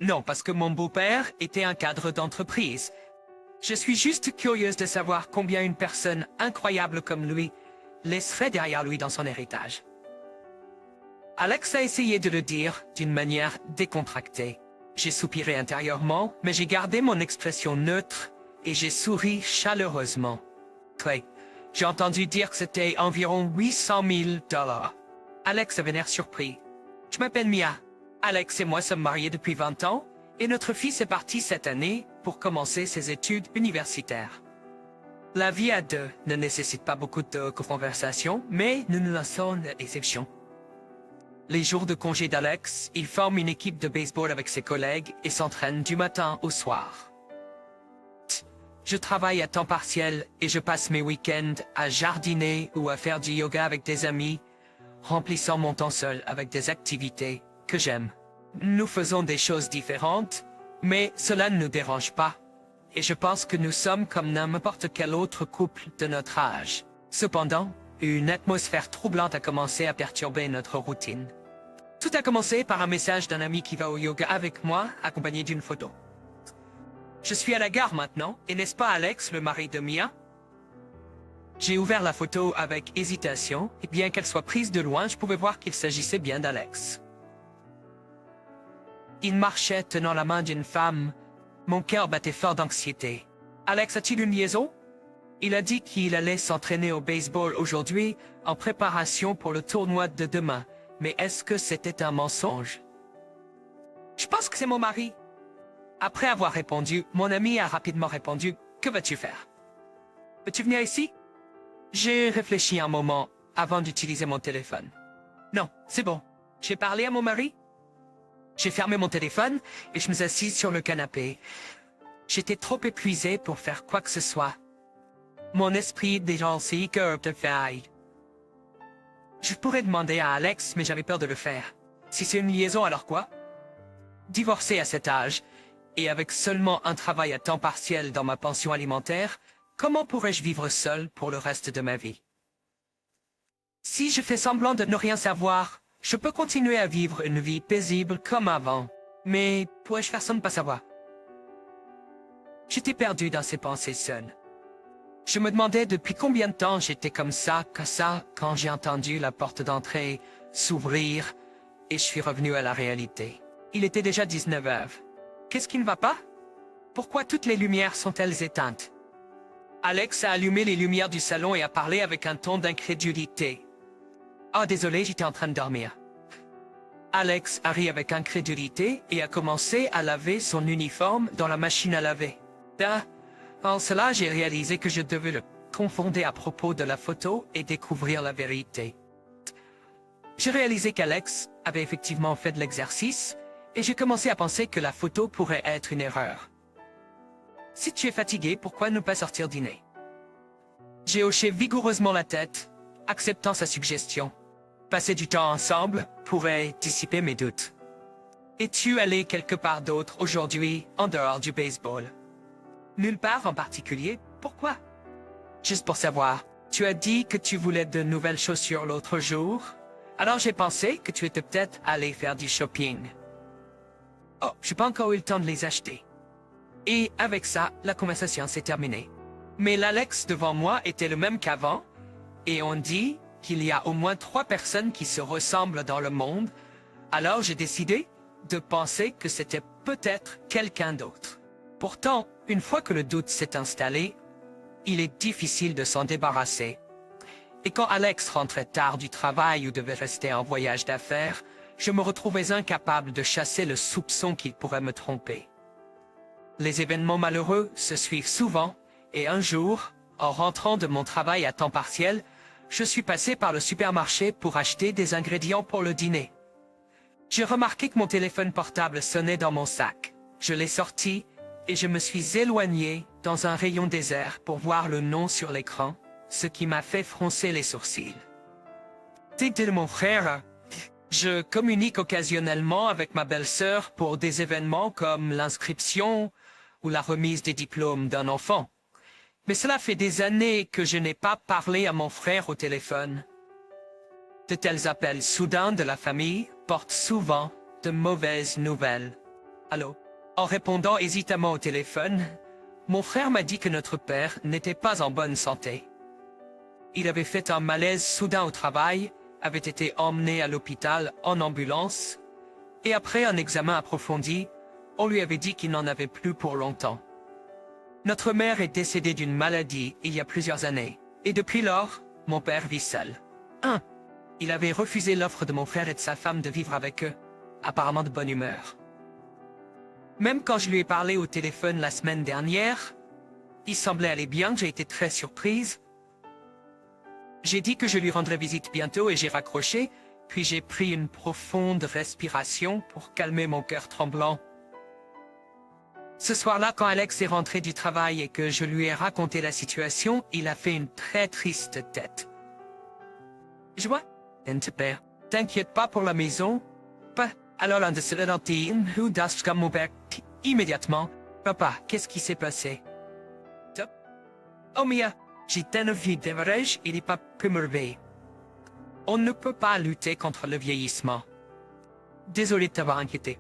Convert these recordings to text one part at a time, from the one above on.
Non, parce que mon beau-père était un cadre d'entreprise. Je suis juste curieuse de savoir combien une personne incroyable comme lui laisserait derrière lui dans son héritage. Alex a essayé de le dire d'une manière décontractée. J'ai soupiré intérieurement, mais j'ai gardé mon expression neutre et j'ai souri chaleureusement. Clay, j'ai entendu dire que c'était environ 800 000 $. Alex avait l'air surpris. Je m'appelle Mia. Alex et moi sommes mariés depuis 20 ans et notre fils est parti cette année pour commencer ses études universitaires. La vie à deux ne nécessite pas beaucoup de conversation, mais nous nous lançons l'exception. Les jours de congé d'Alex, il forme une équipe de baseball avec ses collègues et s'entraîne du matin au soir. Je travaille à temps partiel et je passe mes week-ends à jardiner ou à faire du yoga avec des amis, remplissant mon temps seul avec des activités que j'aime. Nous faisons des choses différentes, mais cela ne nous dérange pas. Et je pense que nous sommes comme n'importe quel autre couple de notre âge. Cependant, une atmosphère troublante a commencé à perturber notre routine. Tout a commencé par un message d'un ami qui va au yoga avec moi, accompagné d'une photo. Je suis à la gare maintenant, et n'est-ce pas Alex, le mari de Mia? J'ai ouvert la photo avec hésitation, et bien qu'elle soit prise de loin, je pouvais voir qu'il s'agissait bien d'Alex. Il marchait tenant la main d'une femme. Mon cœur battait fort d'anxiété. Alex a-t-il une liaison? Il a dit qu'il allait s'entraîner au baseball aujourd'hui en préparation pour le tournoi de demain. Mais est-ce que c'était un mensonge? Je pense que c'est mon mari. Après avoir répondu, mon ami a rapidement répondu, « Que vas-tu faire? Peux-tu venir ici ?» J'ai réfléchi un moment avant d'utiliser mon téléphone. Non, c'est bon. J'ai parlé à mon mari. J'ai fermé mon téléphone et je me suis assise sur le canapé. J'étais trop épuisé pour faire quoi que ce soit. Mon esprit déjanté que de faire. Je pourrais demander à Alex, mais j'avais peur de le faire. Si c'est une liaison, alors quoi? Divorcé à cet âge, et avec seulement un travail à temps partiel dans ma pension alimentaire, comment pourrais-je vivre seul pour le reste de ma vie? Si je fais semblant de ne rien savoir, je peux continuer à vivre une vie paisible comme avant. Mais pourrais-je faire ça ne pas savoir? J'étais perdu dans ces pensées seules. Je me demandais depuis combien de temps j'étais comme ça, quand j'ai entendu la porte d'entrée s'ouvrir et je suis revenu à la réalité. Il était déjà 19 heures. Qu'est-ce qui ne va pas? Pourquoi toutes les lumières sont-elles éteintes? Alex a allumé les lumières du salon et a parlé avec un ton d'incrédulité. Oh, désolé, j'étais en train de dormir. Alex a ri avec incrédulité et a commencé à laver son uniforme dans la machine à laver. En cela, j'ai réalisé que je devais le confonder à propos de la photo et découvrir la vérité. J'ai réalisé qu'Alex avait effectivement fait de l'exercice et j'ai commencé à penser que la photo pourrait être une erreur. Si tu es fatigué, pourquoi ne pas sortir dîner? J'ai hoché vigoureusement la tête, acceptant sa suggestion. Passer du temps ensemble pourrait dissiper mes doutes. Es-tu allé quelque part d'autre aujourd'hui, en dehors du baseball? Nulle part en particulier, pourquoi? Juste pour savoir, tu as dit que tu voulais de nouvelles chaussures l'autre jour, alors j'ai pensé que tu étais peut-être allé faire du shopping. Oh, j'ai pas encore eu le temps de les acheter. Et avec ça, la conversation s'est terminée. Mais l'Alex devant moi était le même qu'avant, et on dit qu'il y a au moins 3 personnes qui se ressemblent dans le monde, alors j'ai décidé de penser que c'était peut-être quelqu'un d'autre. Pourtant, une fois que le doute s'est installé, il est difficile de s'en débarrasser. Et quand Alex rentrait tard du travail ou devait rester en voyage d'affaires, je me retrouvais incapable de chasser le soupçon qu'il pourrait me tromper. Les événements malheureux se suivent souvent, et un jour, en rentrant de mon travail à temps partiel, je suis passé par le supermarché pour acheter des ingrédients pour le dîner. J'ai remarqué que mon téléphone portable sonnait dans mon sac. Je l'ai sorti, et je me suis éloigné dans un rayon désert pour voir le nom sur l'écran, ce qui m'a fait froncer les sourcils. C'était mon frère. Je communique occasionnellement avec ma belle-sœur pour des événements comme l'inscription ou la remise des diplômes d'un enfant. Mais cela fait des années que je n'ai pas parlé à mon frère au téléphone. De tels appels soudains de la famille portent souvent de mauvaises nouvelles. Allô? En répondant hésitamment au téléphone, mon frère m'a dit que notre père n'était pas en bonne santé. Il avait fait un malaise soudain au travail, avait été emmené à l'hôpital en ambulance, et après un examen approfondi, on lui avait dit qu'il n'en avait plus pour longtemps. Notre mère est décédée d'une maladie il y a plusieurs années, et depuis lors, mon père vit seul. 1. Il avait refusé l'offre de mon frère et de sa femme de vivre avec eux, apparemment de bonne humeur. Même quand je lui ai parlé au téléphone la semaine dernière, il semblait aller bien, j'ai été très surprise. J'ai dit que je lui rendrais visite bientôt et j'ai raccroché, puis j'ai pris une profonde respiration pour calmer mon cœur tremblant. Ce soir-là, quand Alex est rentré du travail et que je lui ai raconté la situation, il a fait une très triste tête. Je vois, père, t'inquiète pas pour la maison, pas. Alors l'un de ces lentilles, ou das comme mon père, immédiatement, papa, qu'est-ce qui s'est passé? Top. Oh Mia, j'ai une vie d'average, il n'est pas que merveilleux. On ne peut pas lutter contre le vieillissement. Désolé de t'avoir inquiété.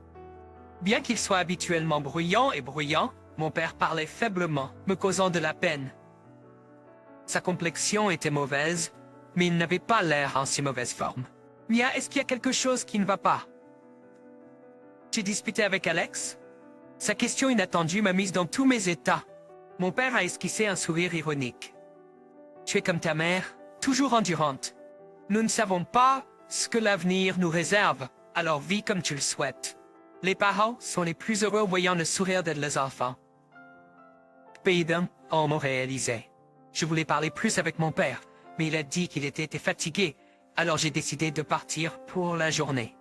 Bien qu'il soit habituellement bruyant et bruyant, mon père parlait faiblement, me causant de la peine. Sa complexion était mauvaise, mais il n'avait pas l'air en si mauvaise forme. Mia, est-ce qu'il y a quelque chose qui ne va pas? J'ai disputé avec Alex? Sa question inattendue m'a mise dans tous mes états. Mon père a esquissé un sourire ironique. Tu es comme ta mère, toujours endurante. Nous ne savons pas ce que l'avenir nous réserve, alors vis comme tu le souhaites. Les parents sont les plus heureux voyant le sourire de leurs enfants. Pays d'un homme réalisé. Je voulais parler plus avec mon père, mais il a dit qu'il était fatigué, alors j'ai décidé de partir pour la journée.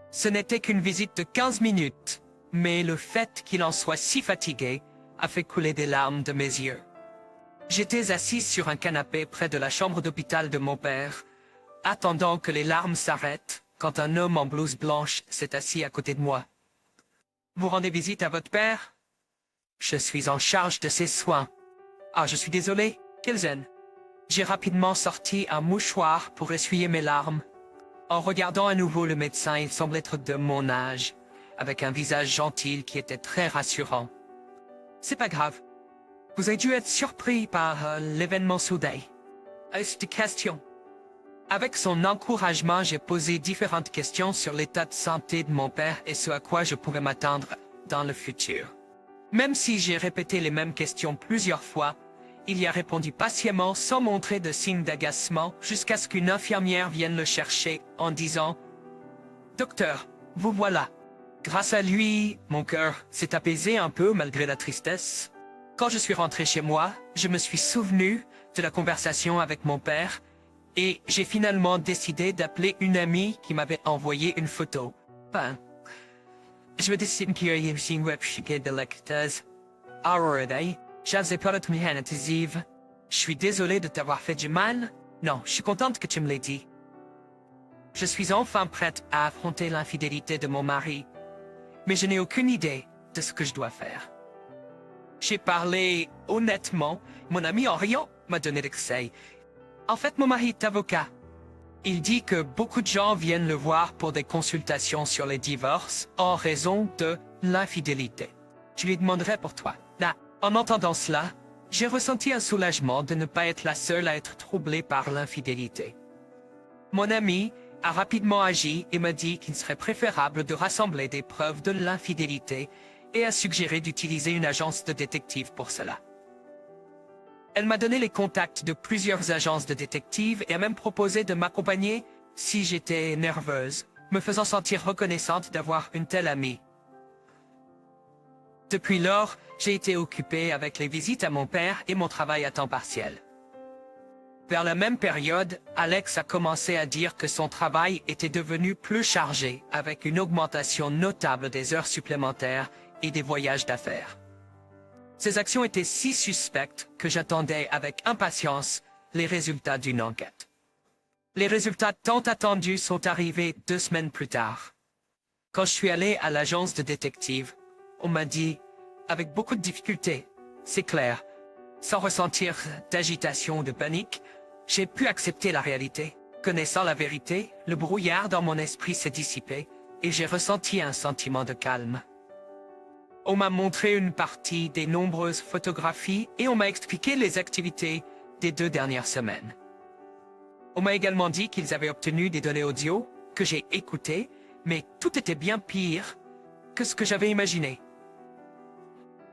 Ce n'était qu'une visite de 15 minutes, mais le fait qu'il en soit si fatigué a fait couler des larmes de mes yeux. J'étais assise sur un canapé près de la chambre d'hôpital de mon père, attendant que les larmes s'arrêtent, quand un homme en blouse blanche s'est assis à côté de moi. « Vous rendez visite à votre père? Je suis en charge de ses soins. Ah, je suis désolé, quelle zen. J'ai rapidement sorti un mouchoir pour essuyer mes larmes. En regardant à nouveau le médecin, il semble être de mon âge, avec un visage gentil qui était très rassurant. C'est pas grave. Vous avez dû être surpris par l'événement soudain. Cette question. Avec son encouragement, j'ai posé différentes questions sur l'état de santé de mon père et ce à quoi je pouvais m'attendre dans le futur. Même si j'ai répété les mêmes questions plusieurs fois, il y a répondu patiemment sans montrer de signes d'agacement jusqu'à ce qu'une infirmière vienne le chercher en disant « Docteur, vous voilà ». Grâce à lui, mon cœur s'est apaisé un peu malgré la tristesse. Quand je suis rentré chez moi, je me suis souvenu de la conversation avec mon père et j'ai finalement décidé d'appeler une amie qui m'avait envoyé une photo. Ben, je me décide qu'il y a une webchiquée de lecteurs. Aurora Day. J'avais peur de te. Je suis désolé de t'avoir fait du mal. Non, je suis contente que tu me l'aies dit. Je suis enfin prête à affronter l'infidélité de mon mari, mais je n'ai aucune idée de ce que je dois faire. J'ai parlé honnêtement, mon ami en riant m'a donné des conseils. En fait, mon mari est avocat. Il dit que beaucoup de gens viennent le voir pour des consultations sur les divorces en raison de l'infidélité. Je lui demanderai pour toi. Là, en entendant cela, j'ai ressenti un soulagement de ne pas être la seule à être troublée par l'infidélité. Mon ami a rapidement agi et m'a dit qu'il serait préférable de rassembler des preuves de l'infidélité et a suggéré d'utiliser une agence de détectives pour cela. Elle m'a donné les contacts de plusieurs agences de détectives et a même proposé de m'accompagner si j'étais nerveuse, me faisant sentir reconnaissante d'avoir une telle amie. Depuis lors, j'ai été occupée avec les visites à mon père et mon travail à temps partiel. Vers la même période, Alex a commencé à dire que son travail était devenu plus chargé, avec une augmentation notable des heures supplémentaires et des voyages d'affaires. Ces actions étaient si suspectes que j'attendais avec impatience les résultats d'une enquête. Les résultats tant attendus sont arrivés 2 semaines plus tard. Quand je suis allé à l'agence de détective, on m'a dit, avec beaucoup de difficultés, c'est clair, sans ressentir d'agitation ou de panique, j'ai pu accepter la réalité. Connaissant la vérité, le brouillard dans mon esprit s'est dissipé, et j'ai ressenti un sentiment de calme. On m'a montré une partie des nombreuses photographies et on m'a expliqué les activités des 2 dernières semaines. On m'a également dit qu'ils avaient obtenu des données audio que j'ai écoutées, mais tout était bien pire que ce que j'avais imaginé.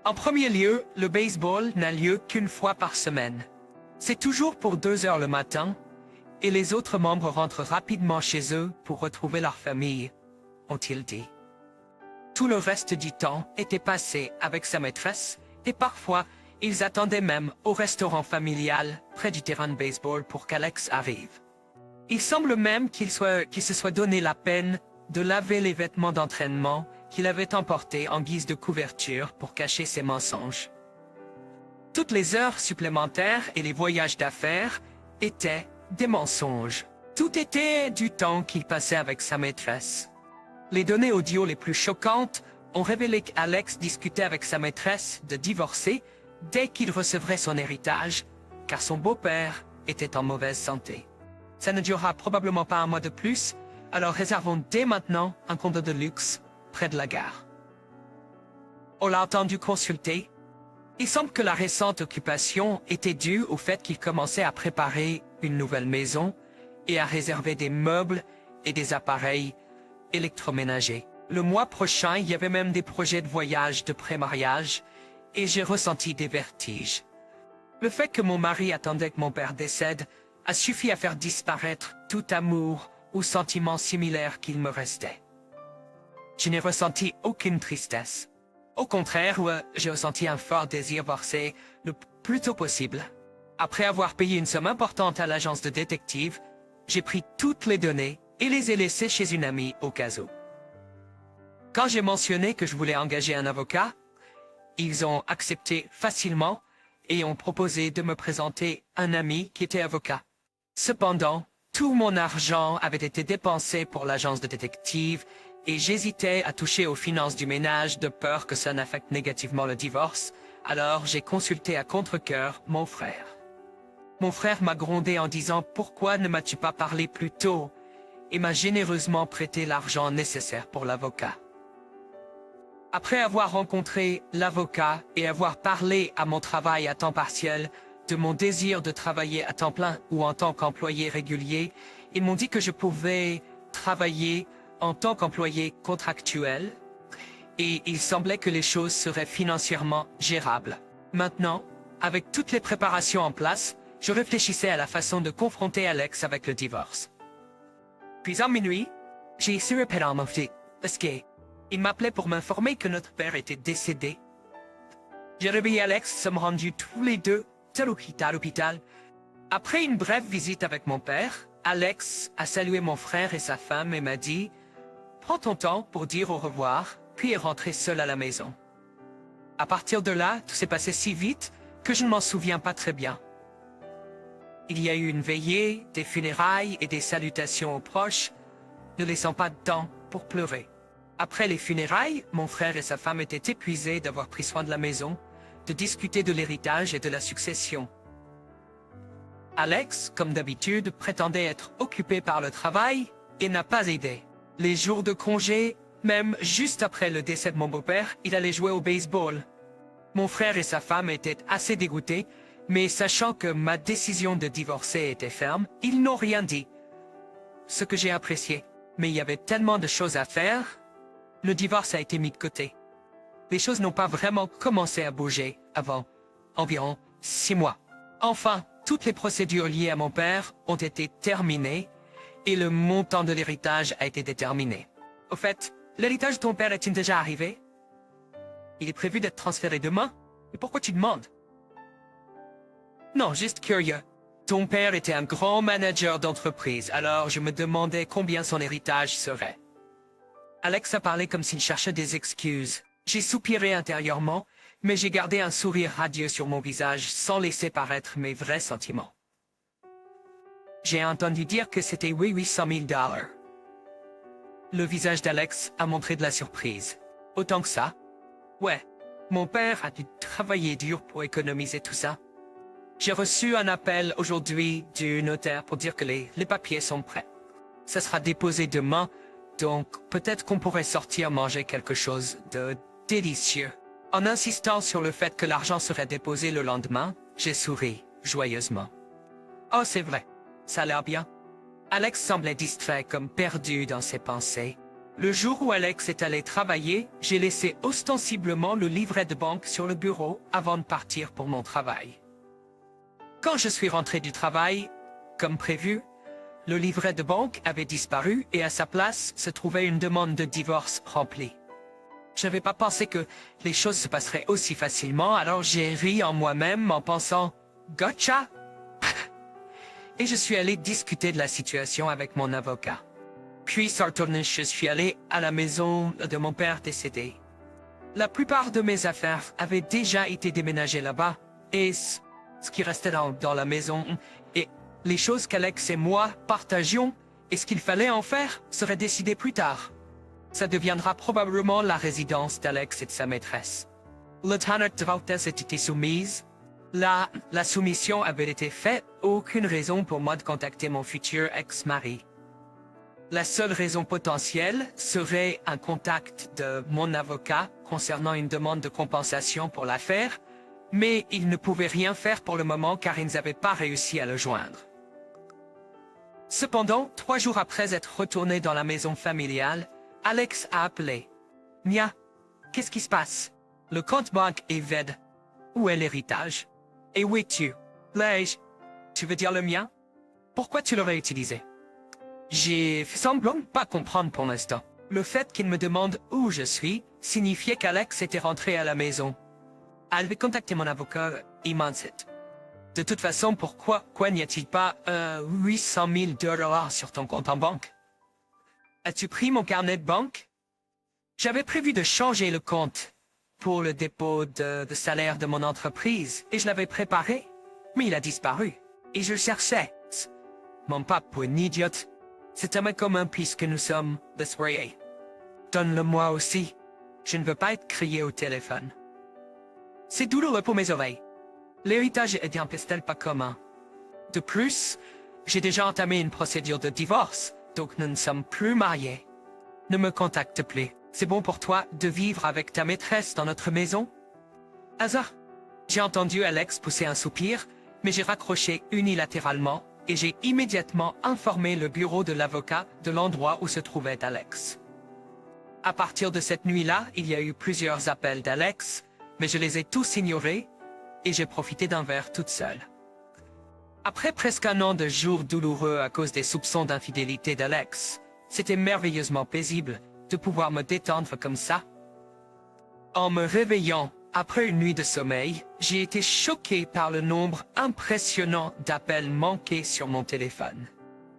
En premier lieu, le baseball n'a lieu qu'une fois par semaine. C'est toujours pour 2 heures le matin, et les autres membres rentrent rapidement chez eux pour retrouver leur famille, ont-ils dit. Tout le reste du temps était passé avec sa maîtresse, et parfois, ils attendaient même au restaurant familial près du terrain de baseball pour qu'Alex arrive. Il semble même qu'il se soit donné la peine de laver les vêtements d'entraînement qu'il avait emportés en guise de couverture pour cacher ses mensonges. Toutes les heures supplémentaires et les voyages d'affaires étaient des mensonges. Tout était du temps qu'il passait avec sa maîtresse. Les données audio les plus choquantes ont révélé qu'Alex discutait avec sa maîtresse de divorcer dès qu'il recevrait son héritage, car son beau-père était en mauvaise santé. Ça ne durera probablement pas un mois de plus, alors réservons dès maintenant un condo de luxe près de la gare. On l'a entendu consulter. Il semble que la récente occupation était due au fait qu'il commençait à préparer une nouvelle maison et à réserver des meubles et des appareils électroménagers. Le mois prochain, il y avait même des projets de voyage de pré-mariage et j'ai ressenti des vertiges. Le fait que mon mari attendait que mon père décède a suffi à faire disparaître tout amour ou sentiment similaire qu'il me restait. Je n'ai ressenti aucune tristesse. Au contraire, j'ai ressenti un fort désir forcé le plus tôt possible. Après avoir payé une somme importante à l'agence de détective, j'ai pris toutes les données et les ai laissées chez une amie au cas où. Quand j'ai mentionné que je voulais engager un avocat, ils ont accepté facilement et ont proposé de me présenter un ami qui était avocat. Cependant, tout mon argent avait été dépensé pour l'agence de détective et j'hésitais à toucher aux finances du ménage de peur que ça n'affecte négativement le divorce, alors j'ai consulté à contre-cœur mon frère. Mon frère m'a grondé en disant « Pourquoi ne m'as-tu pas parlé plus tôt ?» et m'a généreusement prêté l'argent nécessaire pour l'avocat. Après avoir rencontré l'avocat et avoir parlé à mon travail à temps partiel de mon désir de travailler à temps plein ou en tant qu'employé régulier, ils m'ont dit que je pouvais travailler en tant qu'employé contractuel et il semblait que les choses seraient financièrement gérables. Maintenant, avec toutes les préparations en place, je réfléchissais à la façon de confronter Alex avec le divorce. Puis en minuit, j'ai essayé de me faire parce qu'il m'appelait pour m'informer que notre père était décédé. J'ai réveillé Alex, sommes rendus tous les deux à l'hôpital. Après une brève visite avec mon père, Alex a salué mon frère et sa femme et m'a dit « Prends ton temps pour dire au revoir, puis est rentré seul à la maison. » À partir de là, tout s'est passé si vite que je ne m'en souviens pas très bien. Il y a eu une veillée, des funérailles et des salutations aux proches, ne laissant pas de temps pour pleurer. Après les funérailles, mon frère et sa femme étaient épuisés d'avoir pris soin de la maison, de discuter de l'héritage et de la succession. Alex, comme d'habitude, prétendait être occupé par le travail et n'a pas aidé. Les jours de congé, même juste après le décès de mon beau-père, il allait jouer au baseball. Mon frère et sa femme étaient assez dégoûtés, mais sachant que ma décision de divorcer était ferme, ils n'ont rien dit. Ce que j'ai apprécié. Mais il y avait tellement de choses à faire, le divorce a été mis de côté. Les choses n'ont pas vraiment commencé à bouger avant environ 6 mois. Enfin, toutes les procédures liées à mon père ont été terminées et le montant de l'héritage a été déterminé. Au fait, l'héritage de ton père est-il déjà arrivé? Il est prévu d'être transféré demain? Et pourquoi tu demandes? Non, juste curieux. Ton père était un grand manager d'entreprise, alors je me demandais combien son héritage serait. Alex a parlé comme s'il cherchait des excuses. J'ai soupiré intérieurement, mais j'ai gardé un sourire radieux sur mon visage sans laisser paraître mes vrais sentiments. J'ai entendu dire que c'était 800 000 $. Le visage d'Alex a montré de la surprise. Autant que ça? Ouais, mon père a dû travailler dur pour économiser tout ça. J'ai reçu un appel aujourd'hui du notaire pour dire que les papiers sont prêts. Ça sera déposé demain, Donc, peut-être qu'on pourrait sortir manger quelque chose de délicieux. En insistant sur le fait que l'argent serait déposé le lendemain, j'ai souri, joyeusement. Oh, c'est vrai. Ça a l'air bien. Alex semblait distrait comme perdu dans ses pensées. Le jour où Alex est allé travailler, j'ai laissé ostensiblement le livret de banque sur le bureau avant de partir pour mon travail. Quand je suis rentré du travail, comme prévu, le livret de banque avait disparu et à sa place se trouvait une demande de divorce remplie. Je n'avais pas pensé que les choses se passeraient aussi facilement, alors j'ai ri en moi-même en pensant « Gotcha !» Et je suis allé discuter de la situation avec mon avocat. Puis, sans retourner, je suis allé à la maison de mon père décédé. La plupart de mes affaires avaient déjà été déménagées là-bas, et ce qui restait dans la maison, et les choses qu'Alex et moi partagions, et ce qu'il fallait en faire, serait décidé plus tard. Ça deviendra probablement la résidence d'Alex et de sa maîtresse. Le Tanner de Valtès a été soumise. Là, la soumission avait été faite, aucune raison pour moi de contacter mon futur ex-mari. La seule raison potentielle serait un contact de mon avocat concernant une demande de compensation pour l'affaire, mais il ne pouvait rien faire pour le moment car ils n'avaient pas réussi à le joindre. Cependant, 3 jours après être retourné dans la maison familiale, Alex a appelé. « Mia, qu'est-ce qui se passe? Le compte banque est vide. Où est l'héritage? Et où es-tu? L'ai-je? Tu veux dire le mien? Pourquoi tu l'aurais utilisé? » J'ai fait semblant de pas comprendre pour l'instant. Le fait qu'il me demande où je suis signifiait qu'Alex était rentré à la maison. Elle avait contacté mon avocat, Imansit. De toute façon, pourquoi n'y a-t-il pas 800 000 $ sur ton compte en banque? As-tu pris mon carnet de banque? J'avais prévu de changer le compte pour le dépôt de salaire de mon entreprise et je l'avais préparé, mais il a disparu. Et je le cherchais. Mon pape pour une idiote. C'est un mec commun puisque nous sommes de soirée. Donne-le-moi aussi. Je ne veux pas être crié au téléphone. C'est douloureux pour mes oreilles. L'héritage est un pestel pas commun. De plus, j'ai déjà entamé une procédure de divorce, donc nous ne sommes plus mariés. Ne me contacte plus. C'est bon pour toi de vivre avec ta maîtresse dans notre maison? Hasard. J'ai entendu Alex pousser un soupir, mais j'ai raccroché unilatéralement et j'ai immédiatement informé le bureau de l'avocat de l'endroit où se trouvait Alex. À partir de cette nuit-là, il y a eu plusieurs appels d'Alex, mais je les ai tous ignorés et j'ai profité d'un verre toute seule. Après presque un an de jours douloureux à cause des soupçons d'infidélité d'Alex, c'était merveilleusement paisible de pouvoir me détendre comme ça. En me réveillant après une nuit de sommeil, j'ai été choqué par le nombre impressionnant d'appels manqués sur mon téléphone.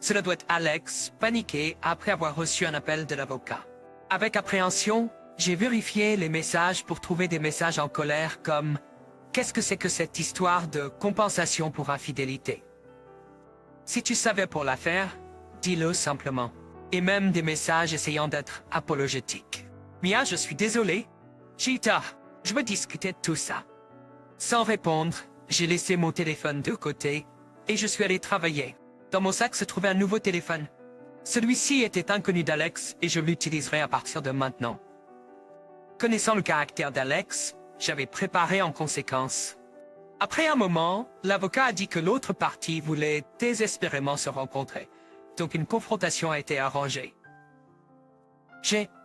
Cela doit être Alex, paniqué après avoir reçu un appel de l'avocat. Avec appréhension, j'ai vérifié les messages pour trouver des messages en colère comme « Qu'est-ce que c'est que cette histoire de compensation pour infidélité ?» Si tu savais pour l'affaire, dis-le simplement. Et même des messages essayant d'être apologétiques. Mia, je suis désolé. Chita, je veux discuter de tout ça. Sans répondre, j'ai laissé mon téléphone de côté et je suis allé travailler. Dans mon sac se trouvait un nouveau téléphone. Celui-ci était inconnu d'Alex et je l'utiliserai à partir de maintenant. Connaissant le caractère d'Alex, j'avais préparé en conséquence. Après un moment, l'avocat a dit que l'autre partie voulait désespérément se rencontrer. Donc une confrontation a été arrangée.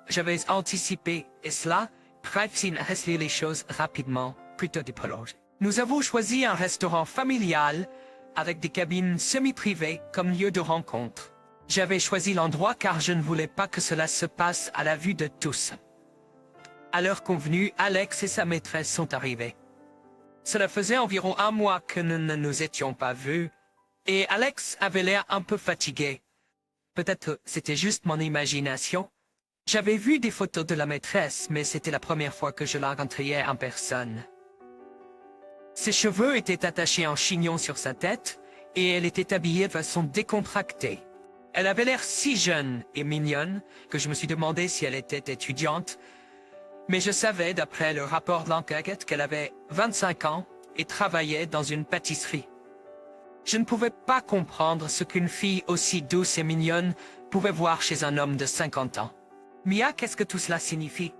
J'avais anticipé et cela, bref, régler les choses rapidement, plutôt de prolonger. Nous avons choisi un restaurant familial avec des cabines semi-privées comme lieu de rencontre. J'avais choisi l'endroit car je ne voulais pas que cela se passe à la vue de tous. À l'heure convenue, Alex et sa maîtresse sont arrivés. Cela faisait environ 1 mois que nous ne nous étions pas vus, et Alex avait l'air un peu fatigué. Peut-être c'était juste mon imagination. J'avais vu des photos de la maîtresse, mais c'était la première fois que je la rencontrais en personne. Ses cheveux étaient attachés en chignon sur sa tête, et elle était habillée de façon décontractée. Elle avait l'air si jeune et mignonne que je me suis demandé si elle était étudiante, mais je savais d'après le rapport de l'enquête qu'elle avait 25 ans et travaillait dans une pâtisserie. Je ne pouvais pas comprendre ce qu'une fille aussi douce et mignonne pouvait voir chez un homme de 50 ans. Mia, qu'est-ce que tout cela signifie?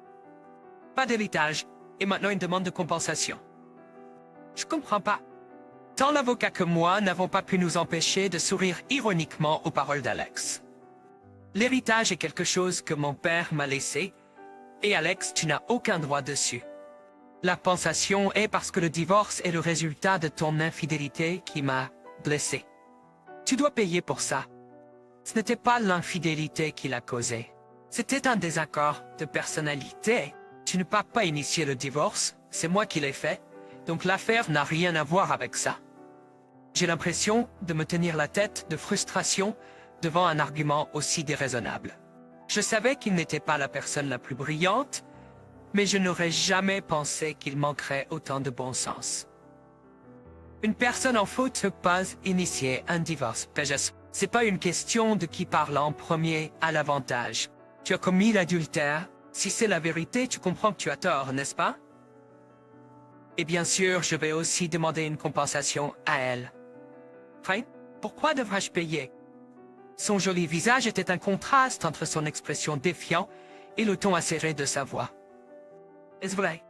Pas d'héritage, et maintenant une demande de compensation. Je comprends pas. Tant l'avocat que moi n'avons pas pu nous empêcher de sourire ironiquement aux paroles d'Alex. L'héritage est quelque chose que mon père m'a laissé, et Alex, tu n'as aucun droit dessus. La compensation est parce que le divorce est le résultat de ton infidélité qui m'a blessé. Tu dois payer pour ça. Ce n'était pas l'infidélité qui l'a causé. C'était un désaccord de personnalité. Tu n'as pas initié le divorce, c'est moi qui l'ai fait, donc l'affaire n'a rien à voir avec ça. J'ai l'impression de me tenir la tête de frustration devant un argument aussi déraisonnable. Je savais qu'il n'était pas la personne la plus brillante, mais je n'aurais jamais pensé qu'il manquerait autant de bon sens. Une personne en faute ne peut pas initier un divorce. C'est pas une question de qui parle en premier à l'avantage. Tu as commis l'adultère. Si c'est la vérité, tu comprends que tu as tort, n'est-ce pas? Et bien sûr, je vais aussi demander une compensation à elle. Enfin, pourquoi devrais-je payer? Son joli visage était un contraste entre son expression défiante et le ton acéré de sa voix. Est-ce vrai?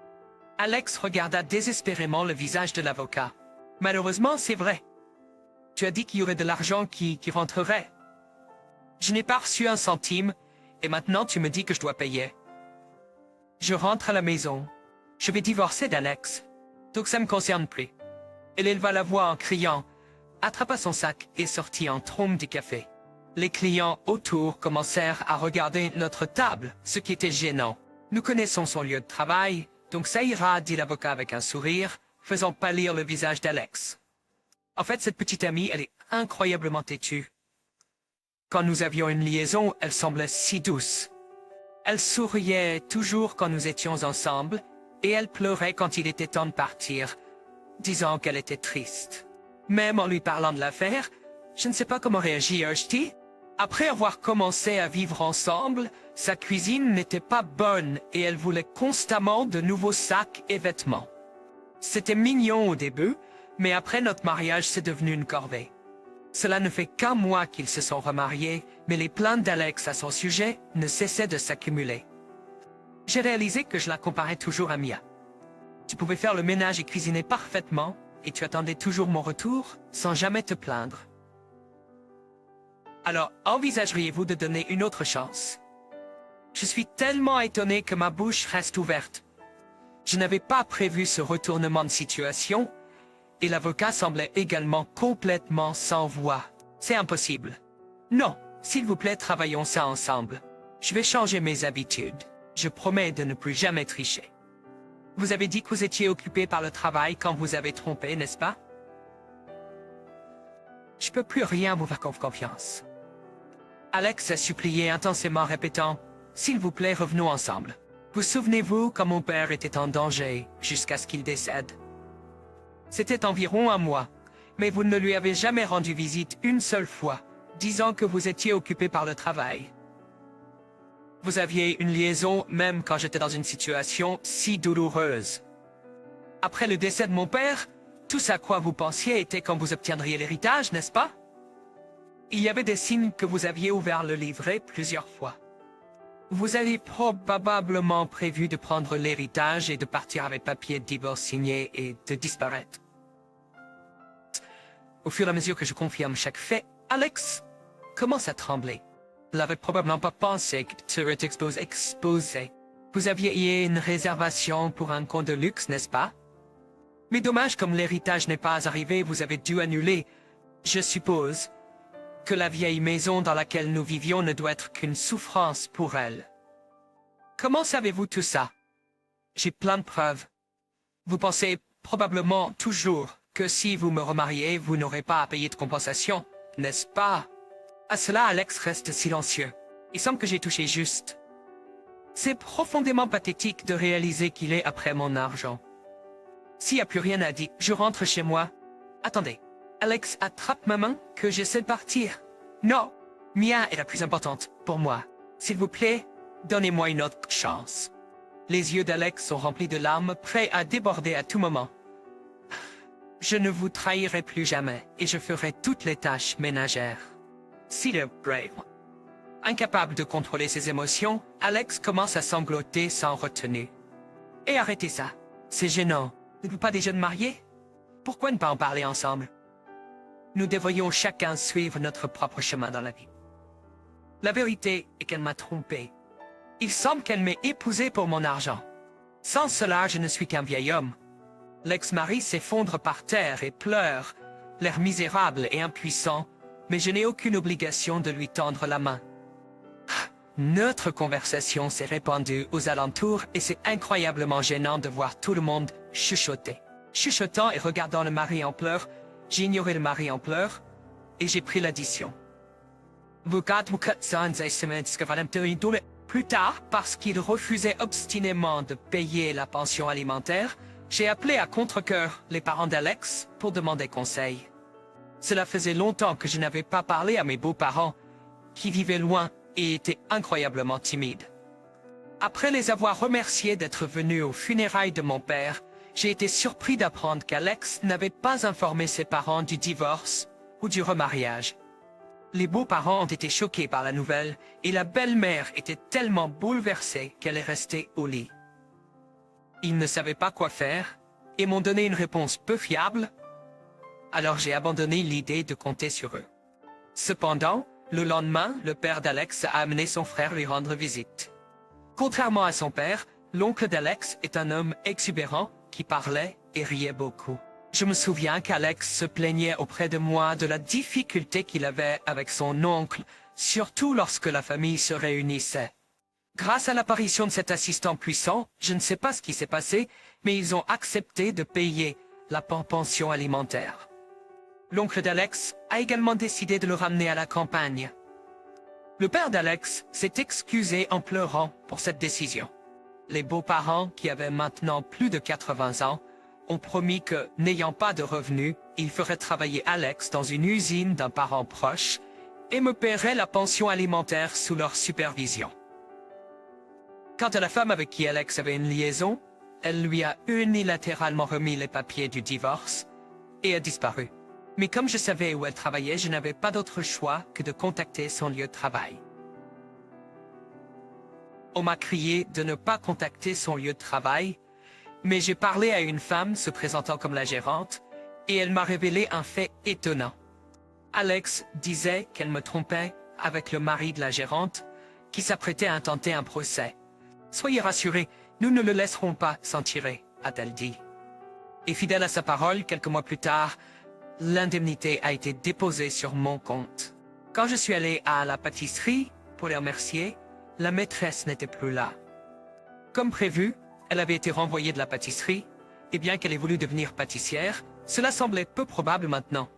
Alex regarda désespérément le visage de l'avocat. Malheureusement, c'est vrai. Tu as dit qu'il y aurait de l'argent qui rentrerait. Je n'ai pas reçu un centime, et maintenant tu me dis que je dois payer. Je rentre à la maison. Je vais divorcer d'Alex. Donc ça me concerne plus. Elle éleva la voix en criant, attrapa son sac et sortit en trombe du café. Les clients autour commencèrent à regarder notre table, ce qui était gênant. Nous connaissons son lieu de travail, donc ça ira, dit l'avocat avec un sourire, faisant pâlir le visage d'Alex. En fait, cette petite amie, elle est incroyablement têtue. Quand nous avions une liaison, elle semblait si douce. Elle souriait toujours quand nous étions ensemble, et elle pleurait quand il était temps de partir, disant qu'elle était triste. Même en lui parlant de l'affaire, je ne sais pas comment réagir, je dis. Après avoir commencé à vivre ensemble, sa cuisine n'était pas bonne et elle voulait constamment de nouveaux sacs et vêtements. C'était mignon au début, mais après notre mariage, c'est devenu une corvée. Cela ne fait qu'un mois qu'ils se sont remariés, mais les plaintes d'Alex à son sujet ne cessaient de s'accumuler. J'ai réalisé que je la comparais toujours à Mia. Tu pouvais faire le ménage et cuisiner parfaitement, et tu attendais toujours mon retour, sans jamais te plaindre. Alors, envisageriez-vous de donner une autre chance? Je suis tellement étonné que ma bouche reste ouverte. Je n'avais pas prévu ce retournement de situation, et l'avocat semblait également complètement sans voix. C'est impossible. Non, s'il vous plaît, travaillons ça ensemble. Je vais changer mes habitudes. Je promets de ne plus jamais tricher. Vous avez dit que vous étiez occupé par le travail quand vous avez trompé, n'est-ce pas? Je peux plus rien vous faire confiance. Alex a supplié intensément, répétant « S'il vous plaît, revenons ensemble. Vous souvenez-vous quand mon père était en danger jusqu'à ce qu'il décède? C'était environ un mois, mais vous ne lui avez jamais rendu visite une seule fois, disant que vous étiez occupé par le travail. Vous aviez une liaison même quand j'étais dans une situation si douloureuse. Après le décès de mon père, tout ce à quoi vous pensiez était quand vous obtiendriez l'héritage, n'est-ce pas? Il y avait des signes que vous aviez ouvert le livret plusieurs fois. Vous avez probablement prévu de prendre l'héritage et de partir avec papier de divorce signé et de disparaître. Au fur et à mesure que je confirme chaque fait, Alex commence à trembler. Il n'avait probablement pas pensé que tu serais exposé. Vous aviez une réservation pour un compte de luxe, n'est-ce pas? Mais dommage, comme l'héritage n'est pas arrivé, vous avez dû annuler. Je suppose que la vieille maison dans laquelle nous vivions ne doit être qu'une souffrance pour elle. Comment savez-vous tout ça? J'ai plein de preuves. Vous pensez probablement toujours que si vous me remariez, vous n'aurez pas à payer de compensation, n'est-ce pas? À cela, Alex reste silencieux. Il semble que j'ai touché juste. C'est profondément pathétique de réaliser qu'il est après mon argent. S'il n'y a plus rien à dire, je rentre chez moi. Attendez. Alex attrape ma main que j'essaie de partir. Non, Mia est la plus importante pour moi. S'il vous plaît, donnez-moi une autre chance. Les yeux d'Alex sont remplis de larmes, prêts à déborder à tout moment. Je ne vous trahirai plus jamais et je ferai toutes les tâches ménagères. S'il est brave. Incapable de contrôler ses émotions, Alex commence à sangloter sans retenue. Et arrêtez ça. C'est gênant. N'êtes-vous pas des jeunes mariés? Pourquoi ne pas en parler ensemble? Nous devrions chacun suivre notre propre chemin dans la vie. La vérité est qu'elle m'a trompé. Il semble qu'elle m'ait épousé pour mon argent. Sans cela, je ne suis qu'un vieil homme. L'ex-mari s'effondre par terre et pleure, l'air misérable et impuissant, mais je n'ai aucune obligation de lui tendre la main. Notre conversation s'est répandue aux alentours et c'est incroyablement gênant de voir tout le monde chuchoter. Chuchotant et regardant le mari en pleurs, j'ai ignoré le mari en pleurs et j'ai pris l'addition. Plus tard, parce qu'il refusait obstinément de payer la pension alimentaire, j'ai appelé à contre-cœur les parents d'Alex pour demander conseil. Cela faisait longtemps que je n'avais pas parlé à mes beaux-parents, qui vivaient loin et étaient incroyablement timides. Après les avoir remerciés d'être venus aux funérailles de mon père, j'ai été surpris d'apprendre qu'Alex n'avait pas informé ses parents du divorce ou du remariage. Les beaux-parents ont été choqués par la nouvelle et la belle-mère était tellement bouleversée qu'elle est restée au lit. Ils ne savaient pas quoi faire et m'ont donné une réponse peu fiable, alors j'ai abandonné l'idée de compter sur eux. Cependant, le lendemain, le père d'Alex a amené son frère lui rendre visite. Contrairement à son père, l'oncle d'Alex est un homme exubérant qui parlait et riait beaucoup. Je me souviens qu'Alex se plaignait auprès de moi de la difficulté qu'il avait avec son oncle, surtout lorsque la famille se réunissait. Grâce à l'apparition de cet assistant puissant, je ne sais pas ce qui s'est passé, mais ils ont accepté de payer la pension alimentaire. L'oncle d'Alex a également décidé de le ramener à la campagne. Le père d'Alex s'est excusé en pleurant pour cette décision. Les beaux-parents, qui avaient maintenant plus de 80 ans, ont promis que, n'ayant pas de revenus, ils feraient travailler Alex dans une usine d'un parent proche et me paieraient la pension alimentaire sous leur supervision. Quant à la femme avec qui Alex avait une liaison, elle lui a unilatéralement remis les papiers du divorce et a disparu. Mais comme je savais où elle travaillait, je n'avais pas d'autre choix que de contacter son lieu de travail. On m'a crié de ne pas contacter son lieu de travail, mais j'ai parlé à une femme se présentant comme la gérante, et elle m'a révélé un fait étonnant. Alex disait qu'elle me trompait avec le mari de la gérante, qui s'apprêtait à intenter un procès. « Soyez rassurés, nous ne le laisserons pas s'en tirer », a-t-elle dit. Et fidèle à sa parole, quelques mois plus tard, l'indemnité a été déposée sur mon compte. Quand je suis allé à la pâtisserie pour les remercier, la maîtresse n'était plus là. Comme prévu, elle avait été renvoyée de la pâtisserie, et bien qu'elle ait voulu devenir pâtissière, cela semblait peu probable maintenant.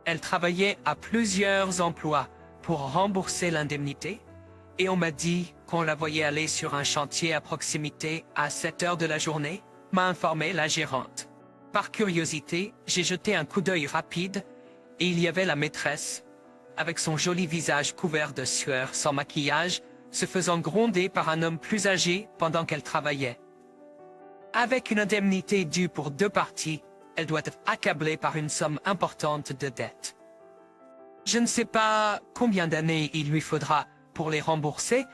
Elle travaillait à plusieurs emplois pour rembourser l'indemnité, et on m'a dit qu'on la voyait aller sur un chantier à proximité à 7 heures de la journée, m'a informé la gérante. Par curiosité, j'ai jeté un coup d'œil rapide, et il y avait la maîtresse, avec son joli visage couvert de sueur sans maquillage, se faisant gronder par un homme plus âgé pendant qu'elle travaillait. Avec une indemnité due pour 2 parties, elle doit être accablée par une somme importante de dettes. Je ne sais pas combien d'années il lui faudra pour les rembourser,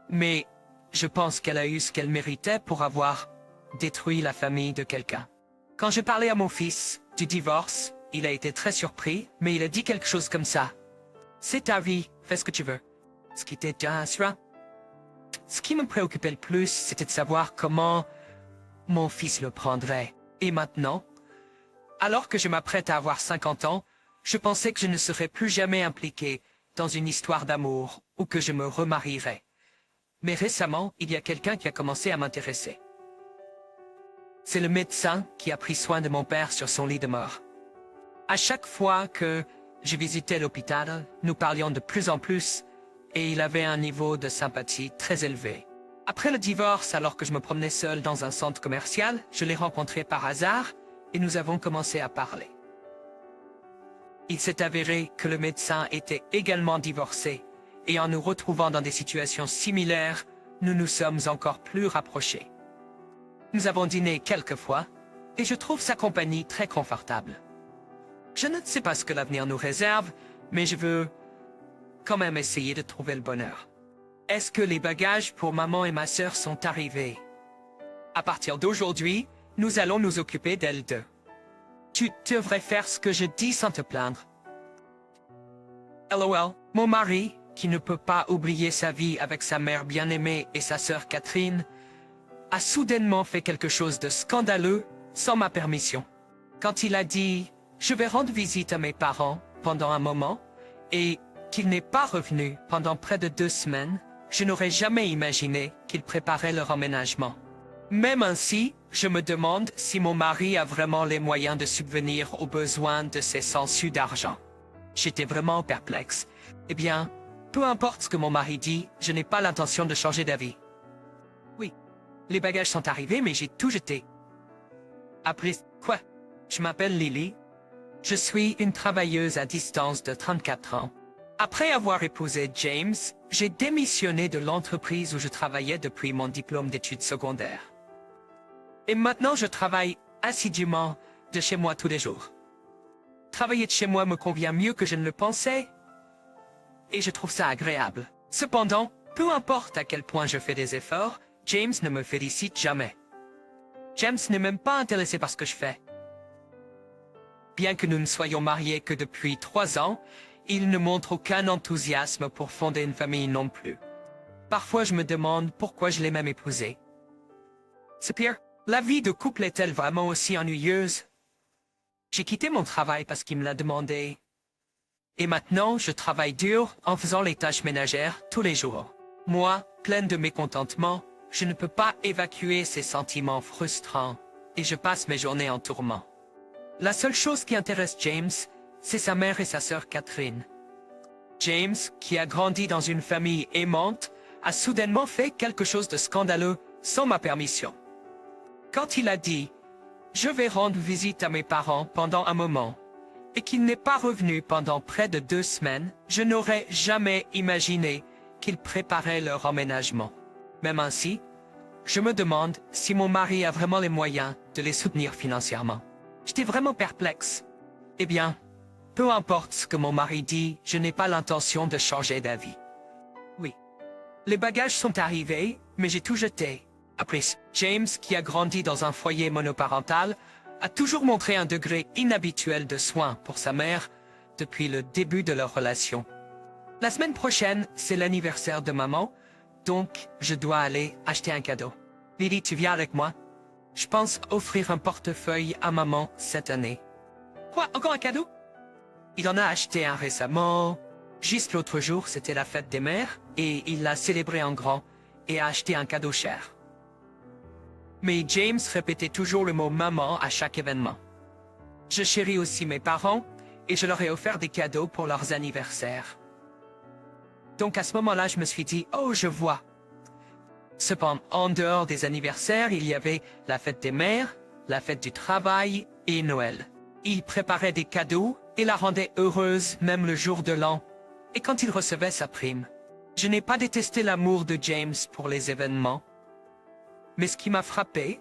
mais je pense qu'elle a eu ce qu'elle méritait pour avoir détruit la famille de quelqu'un. Quand j'ai parlé à mon fils du divorce, il a été très surpris, mais il a dit quelque chose comme ça. « C'est ta vie, fais ce que tu veux. » Ce qui était déjà rassurant. Ce qui me préoccupait le plus, c'était de savoir comment mon fils le prendrait. Et maintenant, alors que je m'apprête à avoir 50 ans, je pensais que je ne serais plus jamais impliqué dans une histoire d'amour ou que je me remarierais. Mais récemment, il y a quelqu'un qui a commencé à m'intéresser. C'est le médecin qui a pris soin de mon père sur son lit de mort. À chaque fois que je visitais l'hôpital, nous parlions de plus en plus et il avait un niveau de sympathie très élevé. Après le divorce, alors que je me promenais seul dans un centre commercial, je l'ai rencontré par hasard et nous avons commencé à parler. Il s'est avéré que le médecin était également divorcé et en nous retrouvant dans des situations similaires, nous nous sommes encore plus rapprochés. Nous avons dîné quelques fois et je trouve sa compagnie très confortable. Je ne sais pas ce que l'avenir nous réserve, mais je veux quand même essayer de trouver le bonheur. Est-ce que les bagages pour maman et ma sœur sont arrivés? À partir d'aujourd'hui, nous allons nous occuper d'elles deux. Tu devrais faire ce que je dis sans te plaindre. LOL, mon mari, qui ne peut pas oublier sa vie avec sa mère bien-aimée et sa sœur Catherine, a soudainement fait quelque chose de scandaleux sans ma permission. Quand il a dit « Je vais rendre visite à mes parents pendant un moment » et qu'il n'est pas revenu pendant près de 2 semaines, je n'aurais jamais imaginé qu'il préparait leur emménagement. Même ainsi, je me demande si mon mari a vraiment les moyens de subvenir aux besoins de ces sangsues d'argent. J'étais vraiment perplexe. Eh bien, peu importe ce que mon mari dit, je n'ai pas l'intention de changer d'avis. Oui, les bagages sont arrivés, mais j'ai tout jeté. Après quoi? Je m'appelle Lily. Je suis une travailleuse à distance de 34 ans. Après avoir épousé James, j'ai démissionné de l'entreprise où je travaillais depuis mon diplôme d'études secondaires. Et maintenant, je travaille assidûment de chez moi tous les jours. Travailler de chez moi me convient mieux que je ne le pensais, et je trouve ça agréable. Cependant, peu importe à quel point je fais des efforts, James ne me félicite jamais. James n'est même pas intéressé par ce que je fais. Bien que nous ne soyons mariés que depuis 3 ans, il ne montre aucun enthousiasme pour fonder une famille non plus. Parfois je me demande pourquoi je l'ai même épousé. C'est pire, la vie de couple est-elle vraiment aussi ennuyeuse? J'ai quitté mon travail parce qu'il me l'a demandé. Et maintenant, je travaille dur en faisant les tâches ménagères tous les jours. Moi, pleine de mécontentement, je ne peux pas évacuer ces sentiments frustrants, et je passe mes journées en tourment. La seule chose qui intéresse James, c'est sa mère et sa sœur Catherine. James, qui a grandi dans une famille aimante, a soudainement fait quelque chose de scandaleux sans ma permission. Quand il a dit « Je vais rendre visite à mes parents pendant un moment », et qu'il n'est pas revenu pendant près de 2 semaines, je n'aurais jamais imaginé qu'il préparait leur emménagement. Même ainsi, je me demande si mon mari a vraiment les moyens de les soutenir financièrement. J'étais vraiment perplexe. Eh bien, peu importe ce que mon mari dit, je n'ai pas l'intention de changer d'avis. Oui. Les bagages sont arrivés, mais j'ai tout jeté. Après, James, qui a grandi dans un foyer monoparental, a toujours montré un degré inhabituel de soin pour sa mère depuis le début de leur relation. La semaine prochaine, c'est l'anniversaire de maman, donc je dois aller acheter un cadeau. Lily, tu viens avec moi? Je pense offrir un portefeuille à maman cette année. Quoi, encore un cadeau? Il en a acheté un récemment. Juste l'autre jour, c'était la fête des mères, et il l'a célébré en grand, et a acheté un cadeau cher. Mais James répétait toujours le mot « maman » à chaque événement. Je chéris aussi mes parents, et je leur ai offert des cadeaux pour leurs anniversaires. Donc à ce moment-là, je me suis dit « Oh, je vois ». Cependant, en dehors des anniversaires, il y avait la fête des mères, la fête du travail et Noël. Il préparait des cadeaux et la rendait heureuse même le jour de l'an, et quand il recevait sa prime. Je n'ai pas détesté l'amour de James pour les événements. Mais ce qui m'a frappé,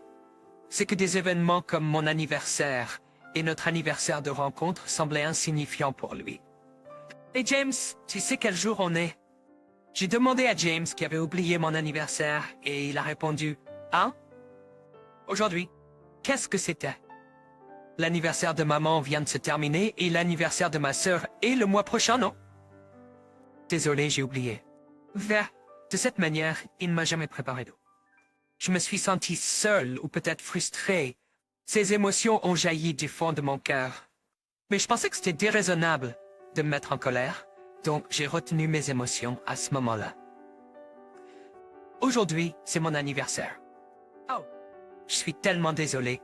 c'est que des événements comme mon anniversaire et notre anniversaire de rencontre semblaient insignifiants pour lui. Et James, tu sais quel jour on est? J'ai demandé à James qui avait oublié mon anniversaire et il a répondu « Hein? Aujourd'hui? Qu'est-ce que c'était? » L'anniversaire de maman vient de se terminer et l'anniversaire de ma sœur est le mois prochain, non? Désolé, j'ai oublié. De cette manière, il ne m'a jamais préparé d'eau. Je me suis senti seul ou peut-être frustré. Ces émotions ont jailli du fond de mon cœur. Mais je pensais que c'était déraisonnable de me mettre en colère, donc j'ai retenu mes émotions à ce moment-là. Aujourd'hui, c'est mon anniversaire. Oh, je suis tellement désolé.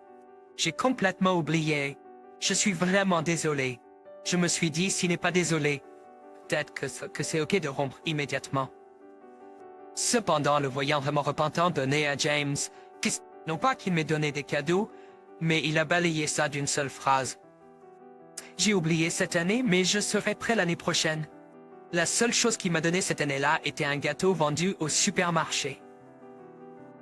J'ai complètement oublié. Je suis vraiment désolé. Je me suis dit, s'il n'est pas désolé, peut-être que c'est ok de rompre immédiatement. Cependant, le voyant vraiment repentant donner à James, non pas qu'il m'ait donné des cadeaux, mais il a balayé ça d'une seule phrase. J'ai oublié cette année, mais je serai prêt l'année prochaine. La seule chose qu'il m'a donné cette année-là était un gâteau vendu au supermarché.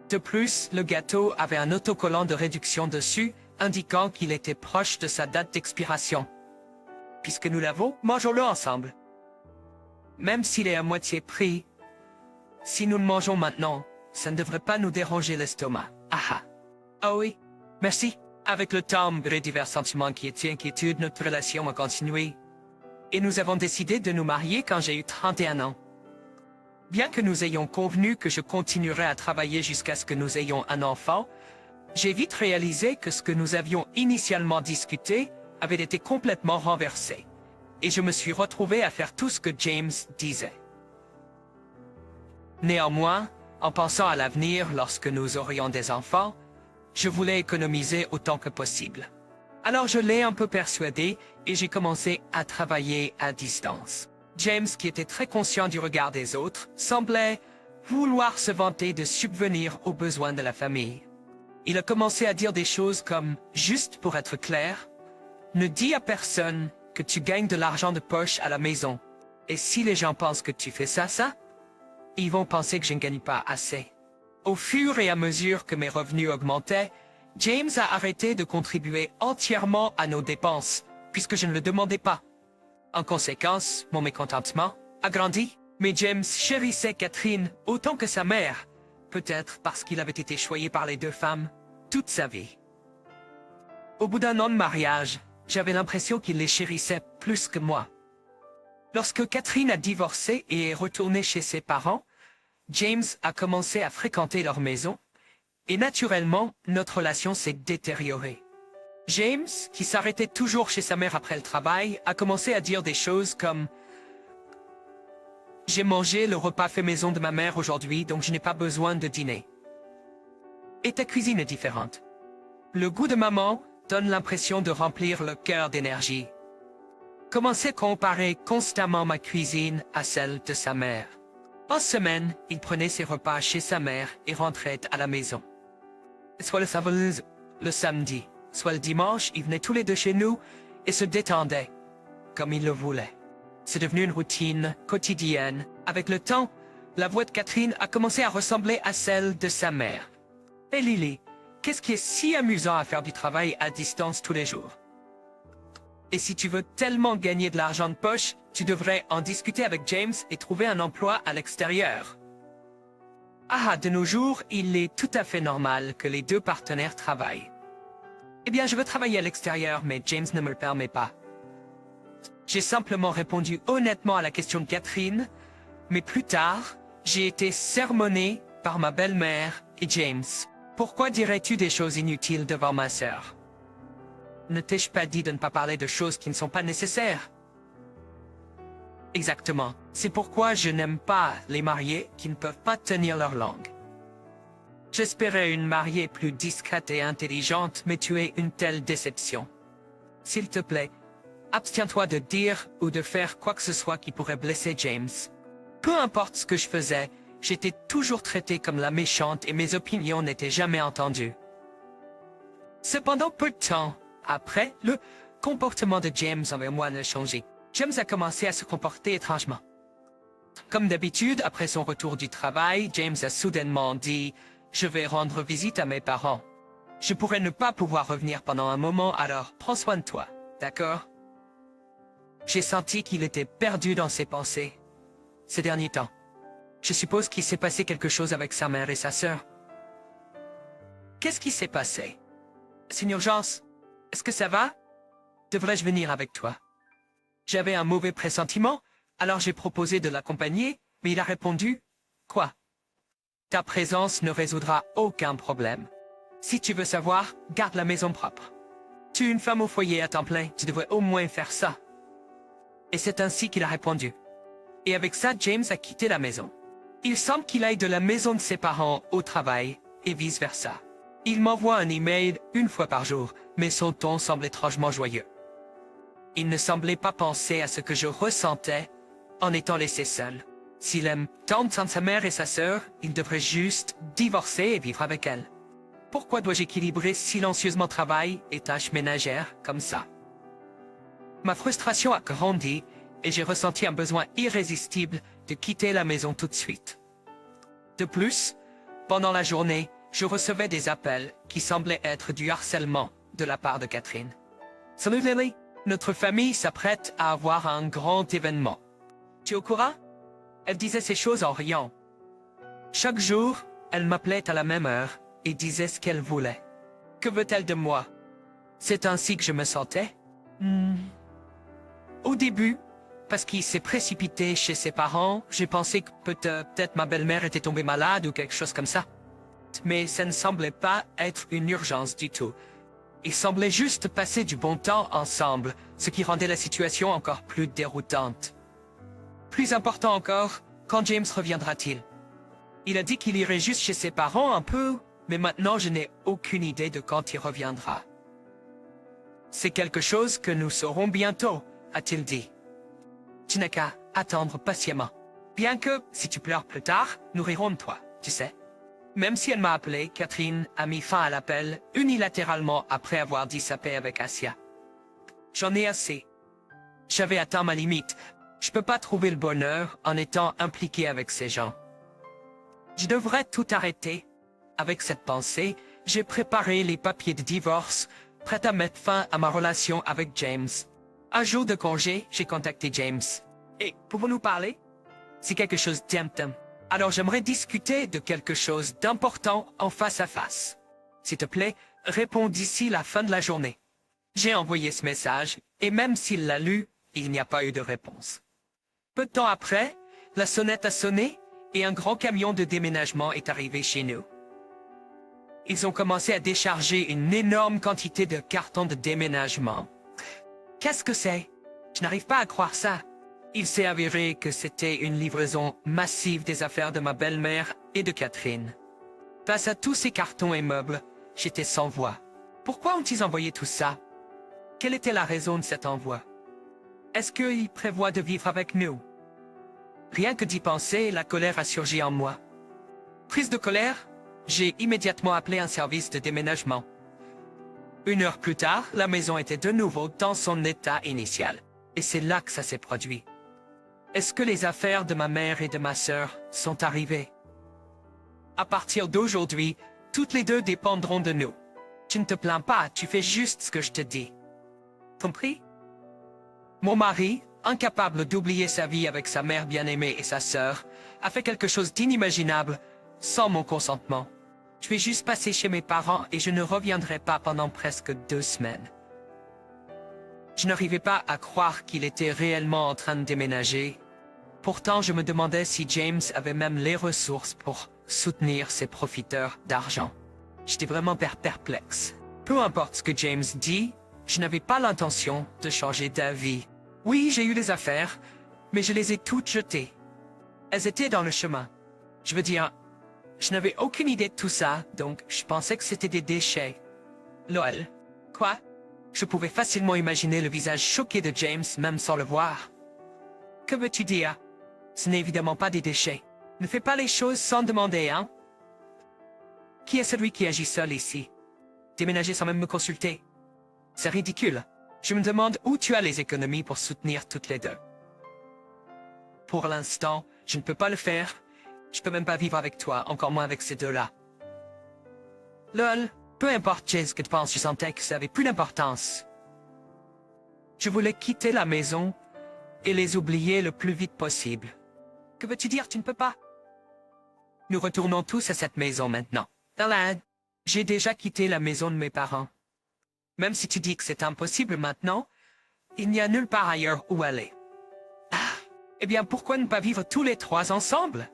De plus, le gâteau avait un autocollant de réduction dessus, indiquant qu'il était proche de sa date d'expiration. Puisque nous l'avons, mangeons-le ensemble. même s'il est à moitié pris. Si nous le mangeons maintenant, ça ne devrait pas nous déranger l'estomac. Ah ah. Ah oui, merci. Avec le temps, malgré divers sentiments qui étaient inquiétudes, notre relation a continué. Et nous avons décidé de nous marier quand j'ai eu 31 ans. Bien que nous ayons convenu que je continuerai à travailler jusqu'à ce que nous ayons un enfant, j'ai vite réalisé que ce que nous avions initialement discuté avait été complètement renversé. Et je me suis retrouvé à faire tout ce que James disait. Néanmoins, en pensant à l'avenir lorsque nous aurions des enfants, je voulais économiser autant que possible. Alors je l'ai un peu persuadé et j'ai commencé à travailler à distance. James, qui était très conscient du regard des autres, semblait vouloir se vanter de subvenir aux besoins de la famille. Il a commencé à dire des choses comme « juste pour être clair, ne dis à personne que tu gagnes de l'argent de poche à la maison. Et si les gens pensent que tu fais ça, ils vont penser que je ne gagne pas assez. » Au fur et à mesure que mes revenus augmentaient, James a arrêté de contribuer entièrement à nos dépenses, puisque je ne le demandais pas. En conséquence, mon mécontentement a grandi, mais James chérissait Catherine autant que sa mère, peut-être parce qu'il avait été choyé par les deux femmes toute sa vie. Au bout d'un an de mariage, j'avais l'impression qu'il les chérissait plus que moi. Lorsque Catherine a divorcé et est retournée chez ses parents, James a commencé à fréquenter leur maison, et naturellement, notre relation s'est détériorée. James, qui s'arrêtait toujours chez sa mère après le travail, a commencé à dire des choses comme « J'ai mangé le repas fait maison de ma mère aujourd'hui, donc je n'ai pas besoin de dîner. Et ta cuisine est différente. Le goût de maman donne l'impression de remplir le cœur d'énergie. » Commençait à comparer constamment ma cuisine à celle de sa mère. En semaine, il prenait ses repas chez sa mère et rentrait à la maison. Soit le samedi, soit le dimanche, ils venaient tous les deux chez nous et se détendaient, comme ils le voulaient. C'est devenu une routine quotidienne. Avec le temps, la voix de Catherine a commencé à ressembler à celle de sa mère. « Hé Lily, qu'est-ce qui est si amusant à faire du travail à distance tous les jours? Et si tu veux tellement gagner de l'argent de poche, tu devrais en discuter avec James et trouver un emploi à l'extérieur. » Ah, de nos jours, il est tout à fait normal que les deux partenaires travaillent. Eh bien, je veux travailler à l'extérieur, mais James ne me le permet pas. J'ai simplement répondu honnêtement à la question de Catherine, mais plus tard, j'ai été sermonné par ma belle-mère et James. Pourquoi dirais-tu des choses inutiles devant ma sœur? Ne t'ai-je pas dit de ne pas parler de choses qui ne sont pas nécessaires? Exactement. C'est pourquoi je n'aime pas les mariés qui ne peuvent pas tenir leur langue. J'espérais une mariée plus discrète et intelligente, mais tu es une telle déception. S'il te plaît, abstiens-toi de dire ou de faire quoi que ce soit qui pourrait blesser James. Peu importe ce que je faisais, j'étais toujours traité comme la méchante et mes opinions n'étaient jamais entendues. Cependant, peu de temps après, le comportement de James envers moi a changé. James a commencé à se comporter étrangement. Comme d'habitude, après son retour du travail, James a soudainement dit « Je vais rendre visite à mes parents. Je pourrais ne pas pouvoir revenir pendant un moment, alors prends soin de toi, d'accord ?» J'ai senti qu'il était perdu dans ses pensées ces derniers temps. Je suppose qu'il s'est passé quelque chose avec sa mère et sa sœur. Qu'est-ce qui s'est passé? C'est une urgence. Est-ce que ça va? Devrais-je venir avec toi? J'avais un mauvais pressentiment, alors j'ai proposé de l'accompagner, mais il a répondu « Quoi? Ta présence ne résoudra aucun problème. Si tu veux savoir, garde la maison propre. Tu es une femme au foyer à temps plein, tu devrais au moins faire ça. » Et c'est ainsi qu'il a répondu. Et avec ça, James a quitté la maison. Il semble qu'il aille de la maison de ses parents au travail, et vice-versa. Il m'envoie un email une fois par jour, mais son ton semble étrangement joyeux. Il ne semblait pas penser à ce que je ressentais en étant laissé seul. S'il aime tant sa mère et sa sœur, il devrait juste divorcer et vivre avec elles. Pourquoi dois-je équilibrer silencieusement travail et tâches ménagères comme ça? Ma frustration a grandi et j'ai ressenti un besoin irrésistible de quitter la maison tout de suite. De plus, pendant la journée, je recevais des appels qui semblaient être du harcèlement de la part de Catherine. « Salut Lily, notre famille s'apprête à avoir un grand événement. Tu es au courant? Elle disait ces choses en riant. Chaque jour, elle m'appelait à la même heure et disait ce qu'elle voulait. Que veut-elle de moi? C'est ainsi que je me sentais. Au début, parce qu'il s'est précipité chez ses parents, j'ai pensé que peut-être ma belle-mère était tombée malade ou quelque chose comme ça. Mais ça ne semblait pas être une urgence du tout. Ils semblaient juste passer du bon temps ensemble, ce qui rendait la situation encore plus déroutante. Plus important encore, quand James reviendra-t-il? Il a dit qu'il irait juste chez ses parents un peu, mais maintenant je n'ai aucune idée de quand il reviendra. C'est quelque chose que nous saurons bientôt, a-t-il dit. Tu n'as qu'à attendre patiemment. Bien que, si tu pleures plus tard, nous rirons de toi, tu sais. Même si elle m'a appelé, Catherine a mis fin à l'appel unilatéralement après avoir dit sa paix avec Asia. J'en ai assez. J'avais atteint ma limite. Je peux pas trouver le bonheur en étant impliqué avec ces gens. Je devrais tout arrêter. Avec cette pensée, j'ai préparé les papiers de divorce, prêt à mettre fin à ma relation avec James. Un jour de congé, j'ai contacté James. Et pouvons-nous parler? C'est quelque chose d'intime. Alors j'aimerais discuter de quelque chose d'important en face à face. S'il te plaît, réponds d'ici la fin de la journée. J'ai envoyé ce message, et même s'il l'a lu, il n'y a pas eu de réponse. Peu de temps après, la sonnette a sonné, et un grand camion de déménagement est arrivé chez nous. Ils ont commencé à décharger une énorme quantité de cartons de déménagement. Qu'est-ce que c'est? Je n'arrive pas à croire ça. Il s'est avéré que c'était une livraison massive des affaires de ma belle-mère et de Catherine. Face à tous ces cartons et meubles, j'étais sans voix. Pourquoi ont-ils envoyé tout ça? Quelle était la raison de cet envoi? Est-ce qu'ils prévoient de vivre avec nous? Rien que d'y penser, la colère a surgi en moi. Prise de colère, j'ai immédiatement appelé un service de déménagement. 1 heure plus tard, la maison était de nouveau dans son état initial. Et c'est là que ça s'est produit. Est-ce que les affaires de ma mère et de ma sœur sont arrivées? À partir d'aujourd'hui, toutes les deux dépendront de nous. Tu ne te plains pas, tu fais juste ce que je te dis. Compris? Mon mari, incapable d'oublier sa vie avec sa mère bien-aimée et sa sœur, a fait quelque chose d'inimaginable, sans mon consentement. Je vais juste passer chez mes parents et je ne reviendrai pas pendant presque 2 semaines. Je n'arrivais pas à croire qu'il était réellement en train de déménager. Pourtant, je me demandais si James avait même les ressources pour soutenir ces profiteurs d'argent. J'étais vraiment perplexe. Peu importe ce que James dit, je n'avais pas l'intention de changer d'avis. Oui, j'ai eu des affaires, mais je les ai toutes jetées. Elles étaient dans le chemin. Je veux dire, je n'avais aucune idée de tout ça, donc je pensais que c'était des déchets. Lol. Quoi? Je pouvais facilement imaginer le visage choqué de James même sans le voir. Que veux-tu dire? Ce n'est évidemment pas des déchets. Ne fais pas les choses sans demander, hein? Qui est celui qui agit seul ici? Déménager sans même me consulter? C'est ridicule. Je me demande où tu as les économies pour soutenir toutes les deux. Pour l'instant, je ne peux pas le faire. Je peux même pas vivre avec toi, encore moins avec ces deux-là. Lol, peu importe ce que tu penses, je sentais que ça avait plus d'importance. Je voulais quitter la maison et les oublier le plus vite possible. Que veux-tu dire, tu ne peux pas? Nous retournons tous à cette maison maintenant. J'ai déjà quitté la maison de mes parents. Même si tu dis que c'est impossible maintenant, il n'y a nulle part ailleurs où aller. Eh bien, pourquoi ne pas vivre tous les 3 ensemble?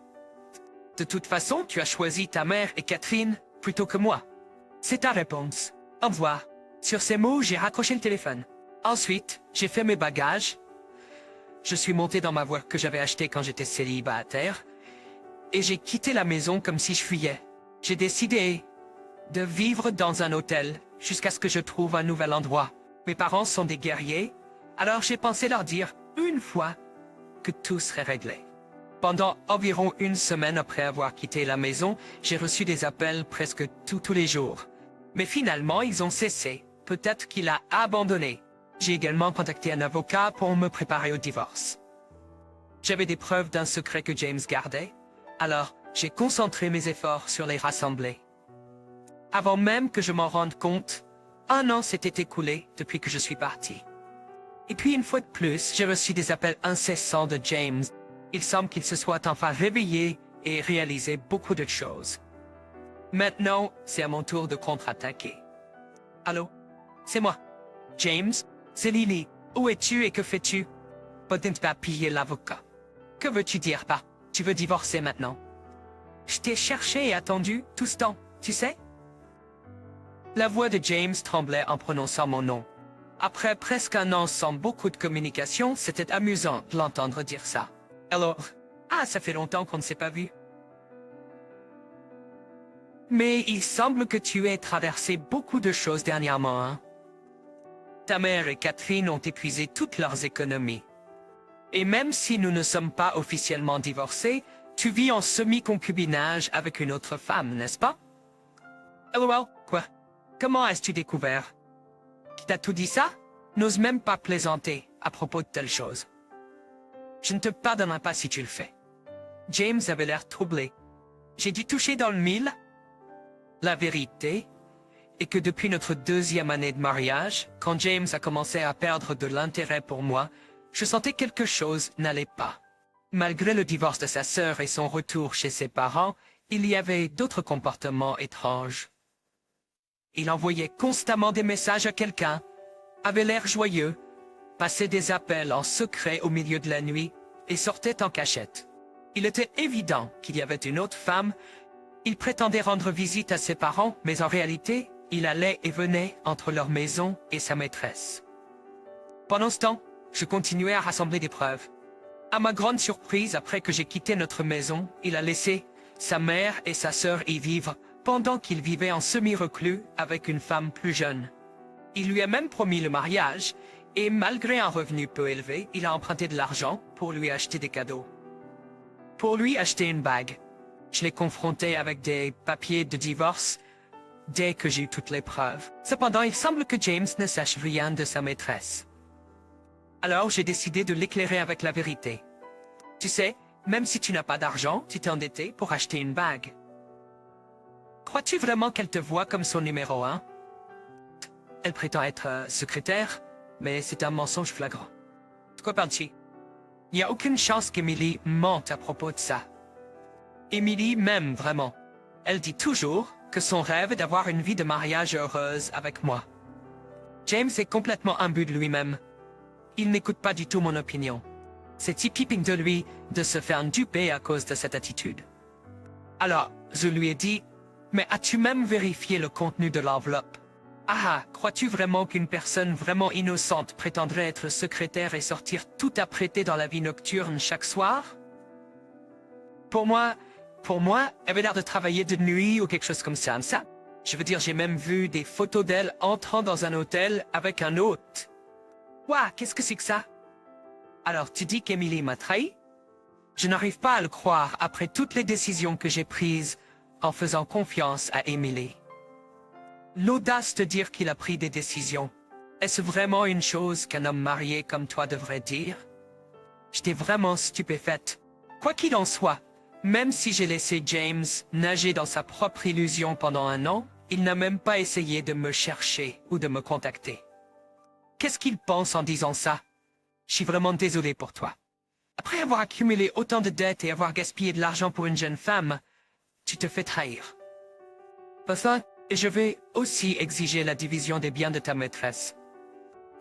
De toute façon, tu as choisi ta mère et Catherine plutôt que moi. C'est ta réponse. Au revoir. Sur ces mots, j'ai raccroché le téléphone. Ensuite, j'ai fait mes bagages. Je suis monté dans ma voiture que j'avais achetée quand j'étais célibataire. Et j'ai quitté la maison comme si je fuyais. J'ai décidé de vivre dans un hôtel jusqu'à ce que je trouve un nouvel endroit. Mes parents sont des guerriers, alors j'ai pensé leur dire une fois que tout serait réglé. Pendant environ 1 semaine après avoir quitté la maison, j'ai reçu des appels presque tous les jours. Mais finalement, ils ont cessé. Peut-être qu'il a abandonné. J'ai également contacté un avocat pour me préparer au divorce. J'avais des preuves d'un secret que James gardait, alors j'ai concentré mes efforts sur les rassembler. Avant même que je m'en rende compte, 1 an s'était écoulé depuis que je suis parti. Et puis une fois de plus, j'ai reçu des appels incessants de James. Il semble qu'il se soit enfin réveillé et réalisé beaucoup de choses. Maintenant, c'est à mon tour de contre-attaquer. Allô? C'est moi. James? C'est Lily. Où es-tu et que fais-tu? Peut-être pas piller l'avocat. Que veux-tu dire par « tu veux divorcer maintenant » ? Je t'ai cherché et attendu tout ce temps, tu sais? La voix de James tremblait en prononçant mon nom. Après presque un an sans beaucoup de communication, c'était amusant de l'entendre dire ça. Alors, ça fait longtemps qu'on ne s'est pas vu. Mais il semble que tu aies traversé beaucoup de choses dernièrement, hein? Ta mère et Catherine ont épuisé toutes leurs économies. Et même si nous ne sommes pas officiellement divorcés, tu vis en semi-concubinage avec une autre femme, n'est-ce pas? LOL, quoi? Comment as-tu découvert? Qui t'a tout dit ça? N'ose même pas plaisanter à propos de telle chose. Je ne te pardonnerai pas si tu le fais. James avait l'air troublé. J'ai dû toucher dans le mille? La vérité est que depuis notre 2e année de mariage, quand James a commencé à perdre de l'intérêt pour moi, je sentais quelque chose n'allait pas. Malgré le divorce de sa sœur et son retour chez ses parents, il y avait d'autres comportements étranges. Il envoyait constamment des messages à quelqu'un, avait l'air joyeux, passait des appels en secret au milieu de la nuit et sortait en cachette. Il était évident qu'il y avait une autre femme. Il prétendait rendre visite à ses parents, mais en réalité, il allait et venait entre leur maison et sa maîtresse. Pendant ce temps, je continuais à rassembler des preuves. À ma grande surprise, après que j'ai quitté notre maison, il a laissé sa mère et sa sœur y vivre, pendant qu'il vivait en semi-reclus avec une femme plus jeune. Il lui a même promis le mariage, et malgré un revenu peu élevé, il a emprunté de l'argent pour lui acheter des cadeaux. Pour lui acheter une bague. Je l'ai confronté avec des papiers de divorce dès que j'ai eu toutes les preuves. Cependant, il semble que James ne sache rien de sa maîtresse. Alors j'ai décidé de l'éclairer avec la vérité. Tu sais, même si tu n'as pas d'argent, tu t'es endetté pour acheter une bague. Crois-tu vraiment qu'elle te voit comme son numéro 1? Elle prétend être secrétaire, mais c'est un mensonge flagrant. De quoi parles-tu? Il n'y a aucune chance qu'Emily mente à propos de ça. Emily m'aime vraiment. Elle dit toujours que son rêve est d'avoir une vie de mariage heureuse avec moi. James est complètement imbu de lui-même. Il n'écoute pas du tout mon opinion. C'est typique de lui de se faire duper à cause de cette attitude. Alors, je lui ai dit, mais as-tu même vérifié le contenu de l'enveloppe? Crois-tu vraiment qu'une personne vraiment innocente prétendrait être secrétaire et sortir tout apprêtée dans la vie nocturne chaque soir? Pour moi, elle avait l'air de travailler de nuit ou quelque chose comme ça. Je veux dire, j'ai même vu des photos d'elle entrant dans un hôtel avec un hôte. Ouah, qu'est-ce que c'est que ça? Alors, tu dis qu'Emily m'a trahi? Je n'arrive pas à le croire après toutes les décisions que j'ai prises en faisant confiance à Emily. L'audace de dire qu'il a pris des décisions. Est-ce vraiment une chose qu'un homme marié comme toi devrait dire? J'étais vraiment stupéfaite. Quoi qu'il en soit, même si j'ai laissé James nager dans sa propre illusion pendant un an, il n'a même pas essayé de me chercher ou de me contacter. Qu'est-ce qu'il pense en disant ça? Je suis vraiment désolé pour toi. Après avoir accumulé autant de dettes et avoir gaspillé de l'argent pour une jeune femme, tu te fais trahir. Enfin, je vais aussi exiger la division des biens de ta maîtresse.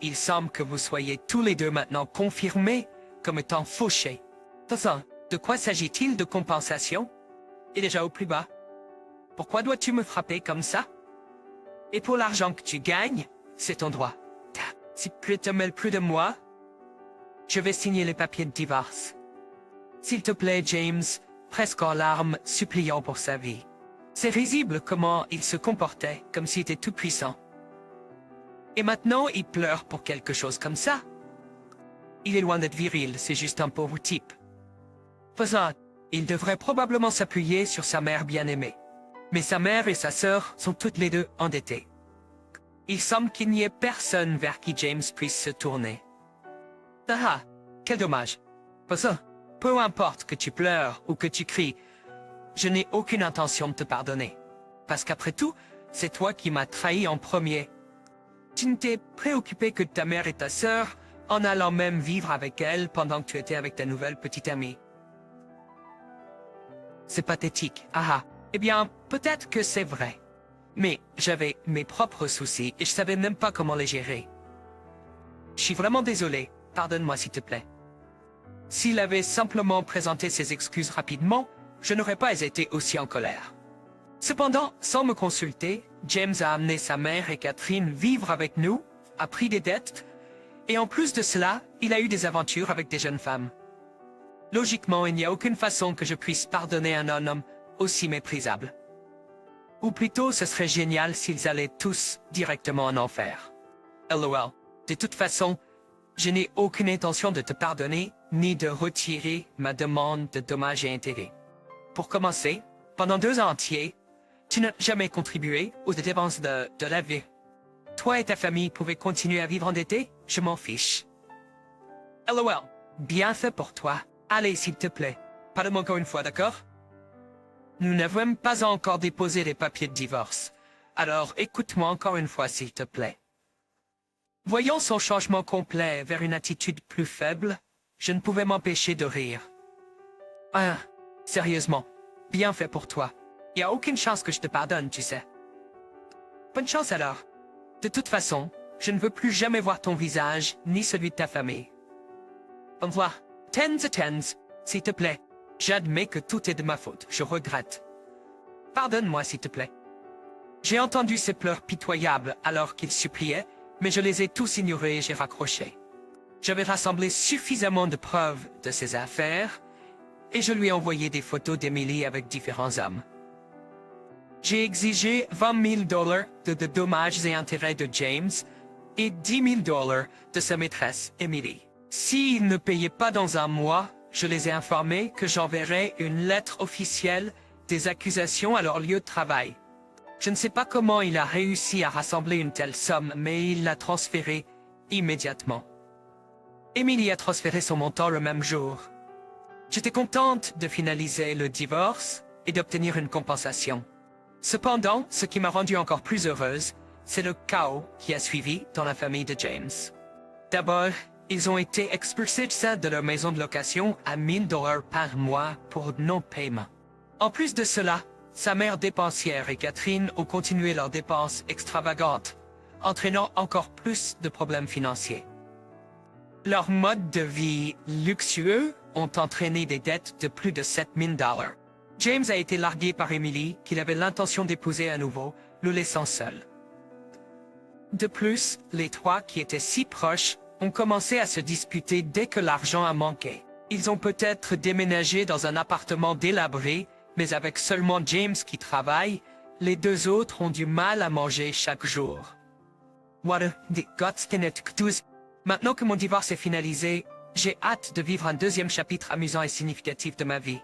Il semble que vous soyez tous les deux maintenant confirmés comme étant fauchés. Enfin, de quoi s'agit-il de compensation? Et déjà au plus bas. Pourquoi dois-tu me frapper comme ça? Et pour l'argent que tu gagnes, c'est ton droit. Si tu te mêles plus de moi, je vais signer les papiers de divorce. S'il te plaît, James, presque en larmes, suppliant pour sa vie. C'est risible comment il se comportait, comme s'il était tout puissant. Et maintenant, il pleure pour quelque chose comme ça. Il est loin d'être viril, c'est juste un pauvre type. Faisant, il devrait probablement s'appuyer sur sa mère bien-aimée. Mais sa mère et sa sœur sont toutes les deux endettées. Il semble qu'il n'y ait personne vers qui James puisse se tourner. Quel dommage. Faisant, peu importe que tu pleures ou que tu cries, je n'ai aucune intention de te pardonner. Parce qu'après tout, c'est toi qui m'as trahi en premier. Tu ne t'es préoccupé que de ta mère et ta sœur, en allant même vivre avec elles pendant que tu étais avec ta nouvelle petite amie. C'est pathétique. Ah ah. Eh bien, peut-être que c'est vrai. Mais j'avais mes propres soucis et je savais même pas comment les gérer. Je suis vraiment désolé. Pardonne-moi s'il te plaît. S'il avait simplement présenté ses excuses rapidement, je n'aurais pas été aussi en colère. Cependant, sans me consulter, James a amené sa mère et Catherine vivre avec nous, a pris des dettes, et en plus de cela, il a eu des aventures avec des jeunes femmes. Logiquement, il n'y a aucune façon que je puisse pardonner un homme aussi méprisable. Ou plutôt, ce serait génial s'ils allaient tous directement en enfer. LOL. De toute façon, je n'ai aucune intention de te pardonner, ni de retirer ma demande de dommages et intérêts. Pour commencer, pendant 2 ans entiers, tu n'as jamais contribué aux dépenses de la vie. Toi et ta famille pouvaient continuer à vivre endettés, je m'en fiche. LOL. Bien fait pour toi. Allez, s'il te plaît. Pardonne-moi encore une fois, d'accord? Nous n'avons même pas encore déposé les papiers de divorce. Alors, écoute-moi encore une fois, s'il te plaît. Voyant son changement complet vers une attitude plus faible, je ne pouvais m'empêcher de rire. Ah, sérieusement, bien fait pour toi. Il n'y a aucune chance que je te pardonne, tu sais. Bonne chance alors. De toute façon, je ne veux plus jamais voir ton visage, ni celui de ta famille. Au revoir. Tens, s'il te plaît. J'admets que tout est de ma faute, je regrette. Pardonne-moi, s'il te plaît. J'ai entendu ses pleurs pitoyables alors qu'il suppliait, mais je les ai tous ignorés et j'ai raccroché. J'avais rassemblé suffisamment de preuves de ses affaires, et je lui ai envoyé des photos d'Emily avec différents hommes. J'ai exigé $20 000 de dommages et intérêts de James et $10 000 de sa maîtresse, Emily. S'il ne payait pas dans un mois, je les ai informés que j'enverrais une lettre officielle des accusations à leur lieu de travail. Je ne sais pas comment il a réussi à rassembler une telle somme, mais il l'a transférée immédiatement. Emily a transféré son montant le même jour. J'étais contente de finaliser le divorce et d'obtenir une compensation. Cependant, ce qui m'a rendue encore plus heureuse, c'est le chaos qui a suivi dans la famille de James. D'abord, ils ont été expulsés de leur maison de location à $1 000 par mois pour non-paiement. En plus de cela, sa mère dépensière et Catherine ont continué leurs dépenses extravagantes, entraînant encore plus de problèmes financiers. Leur mode de vie luxueux ont entraîné des dettes de plus de $7 000. James a été largué par Emily, qu'il avait l'intention d'épouser à nouveau, le laissant seul. De plus, les trois qui étaient si proches ont commencé à se disputer dès que l'argent a manqué. Ils ont peut-être déménagé dans un appartement délabré, mais avec seulement James qui travaille, les 2 autres ont du mal à manger chaque jour. Maintenant que mon divorce est finalisé, j'ai hâte de vivre un 2e chapitre amusant et significatif de ma vie.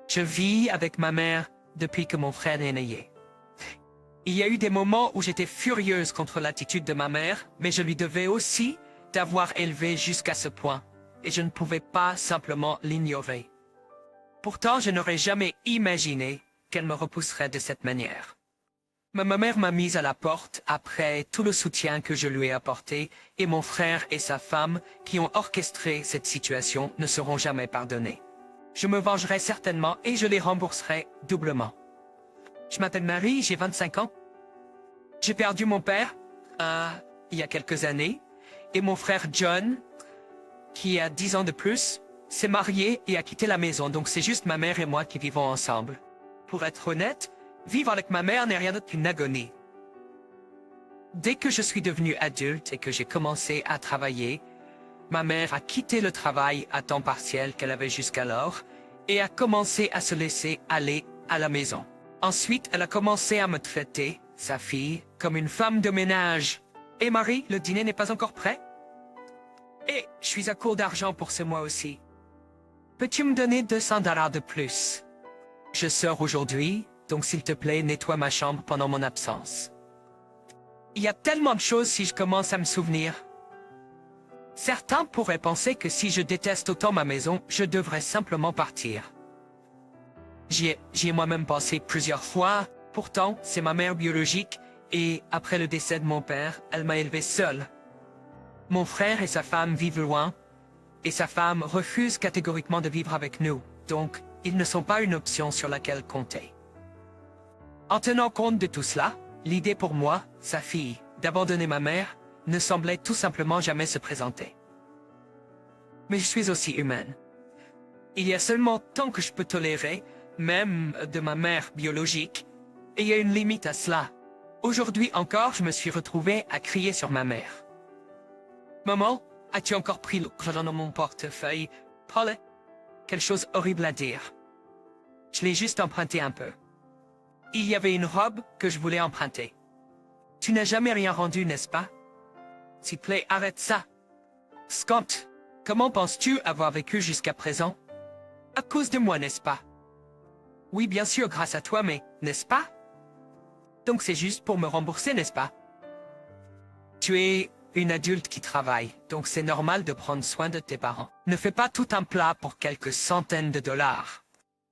Je vis avec ma mère depuis que mon frère est né. Il y a eu des moments où j'étais furieuse contre l'attitude de ma mère, mais je lui devais aussi d'avoir élevé jusqu'à ce point, et je ne pouvais pas simplement l'ignorer. Pourtant, je n'aurais jamais imaginé qu'elle me repousserait de cette manière. Mais ma mère m'a mise à la porte après tout le soutien que je lui ai apporté, et mon frère et sa femme, qui ont orchestré cette situation, ne seront jamais pardonnés. Je me vengerai certainement et je les rembourserai doublement. Je m'appelle Marie, j'ai 25 ans. J'ai perdu mon père, il y a quelques années, et mon frère John, qui a 10 ans de plus, s'est marié et a quitté la maison, donc c'est juste ma mère et moi qui vivons ensemble. Pour être honnête, vivre avec ma mère n'est rien d'autre qu'une agonie. Dès que je suis devenu adulte et que j'ai commencé à travailler, ma mère a quitté le travail à temps partiel qu'elle avait jusqu'alors et a commencé à se laisser aller à la maison. Ensuite, elle a commencé à me traiter, sa fille, comme une femme de ménage. Et Marie, le dîner n'est pas encore prêt? Et je suis à court d'argent pour ce mois aussi. Peux-tu me donner $200 de plus? Je sors aujourd'hui, donc s'il te plaît, nettoie ma chambre pendant mon absence. Il y a tellement de choses si je commence à me souvenir. Certains pourraient penser que si je déteste autant ma maison, je devrais simplement partir. J'y ai moi-même pensé plusieurs fois, pourtant c'est ma mère biologique, et après le décès de mon père, elle m'a élevé seule. Mon frère et sa femme vivent loin, et sa femme refuse catégoriquement de vivre avec nous, donc ils ne sont pas une option sur laquelle compter. En tenant compte de tout cela, l'idée pour moi, sa fille, d'abandonner ma mère, ne semblait tout simplement jamais se présenter. Mais je suis aussi humaine. Il y a seulement tant que je peux tolérer, même de ma mère biologique, et il y a une limite à cela. Aujourd'hui encore, je me suis retrouvée à crier sur ma mère. Maman, as-tu encore pris le crayon dans mon portefeuille? Paul, quelque chose horrible à dire. Je l'ai juste emprunté un peu. Il y avait une robe que je voulais emprunter. Tu n'as jamais rien rendu, n'est-ce pas? S'il te plaît, arrête ça. Scott, comment penses-tu avoir vécu jusqu'à présent? À cause de moi, n'est-ce pas? Oui, bien sûr, grâce à toi, mais, n'est-ce pas? Donc c'est juste pour me rembourser, n'est-ce pas? Tu es une adulte qui travaille, donc c'est normal de prendre soin de tes parents. Ne fais pas tout un plat pour quelques centaines de dollars.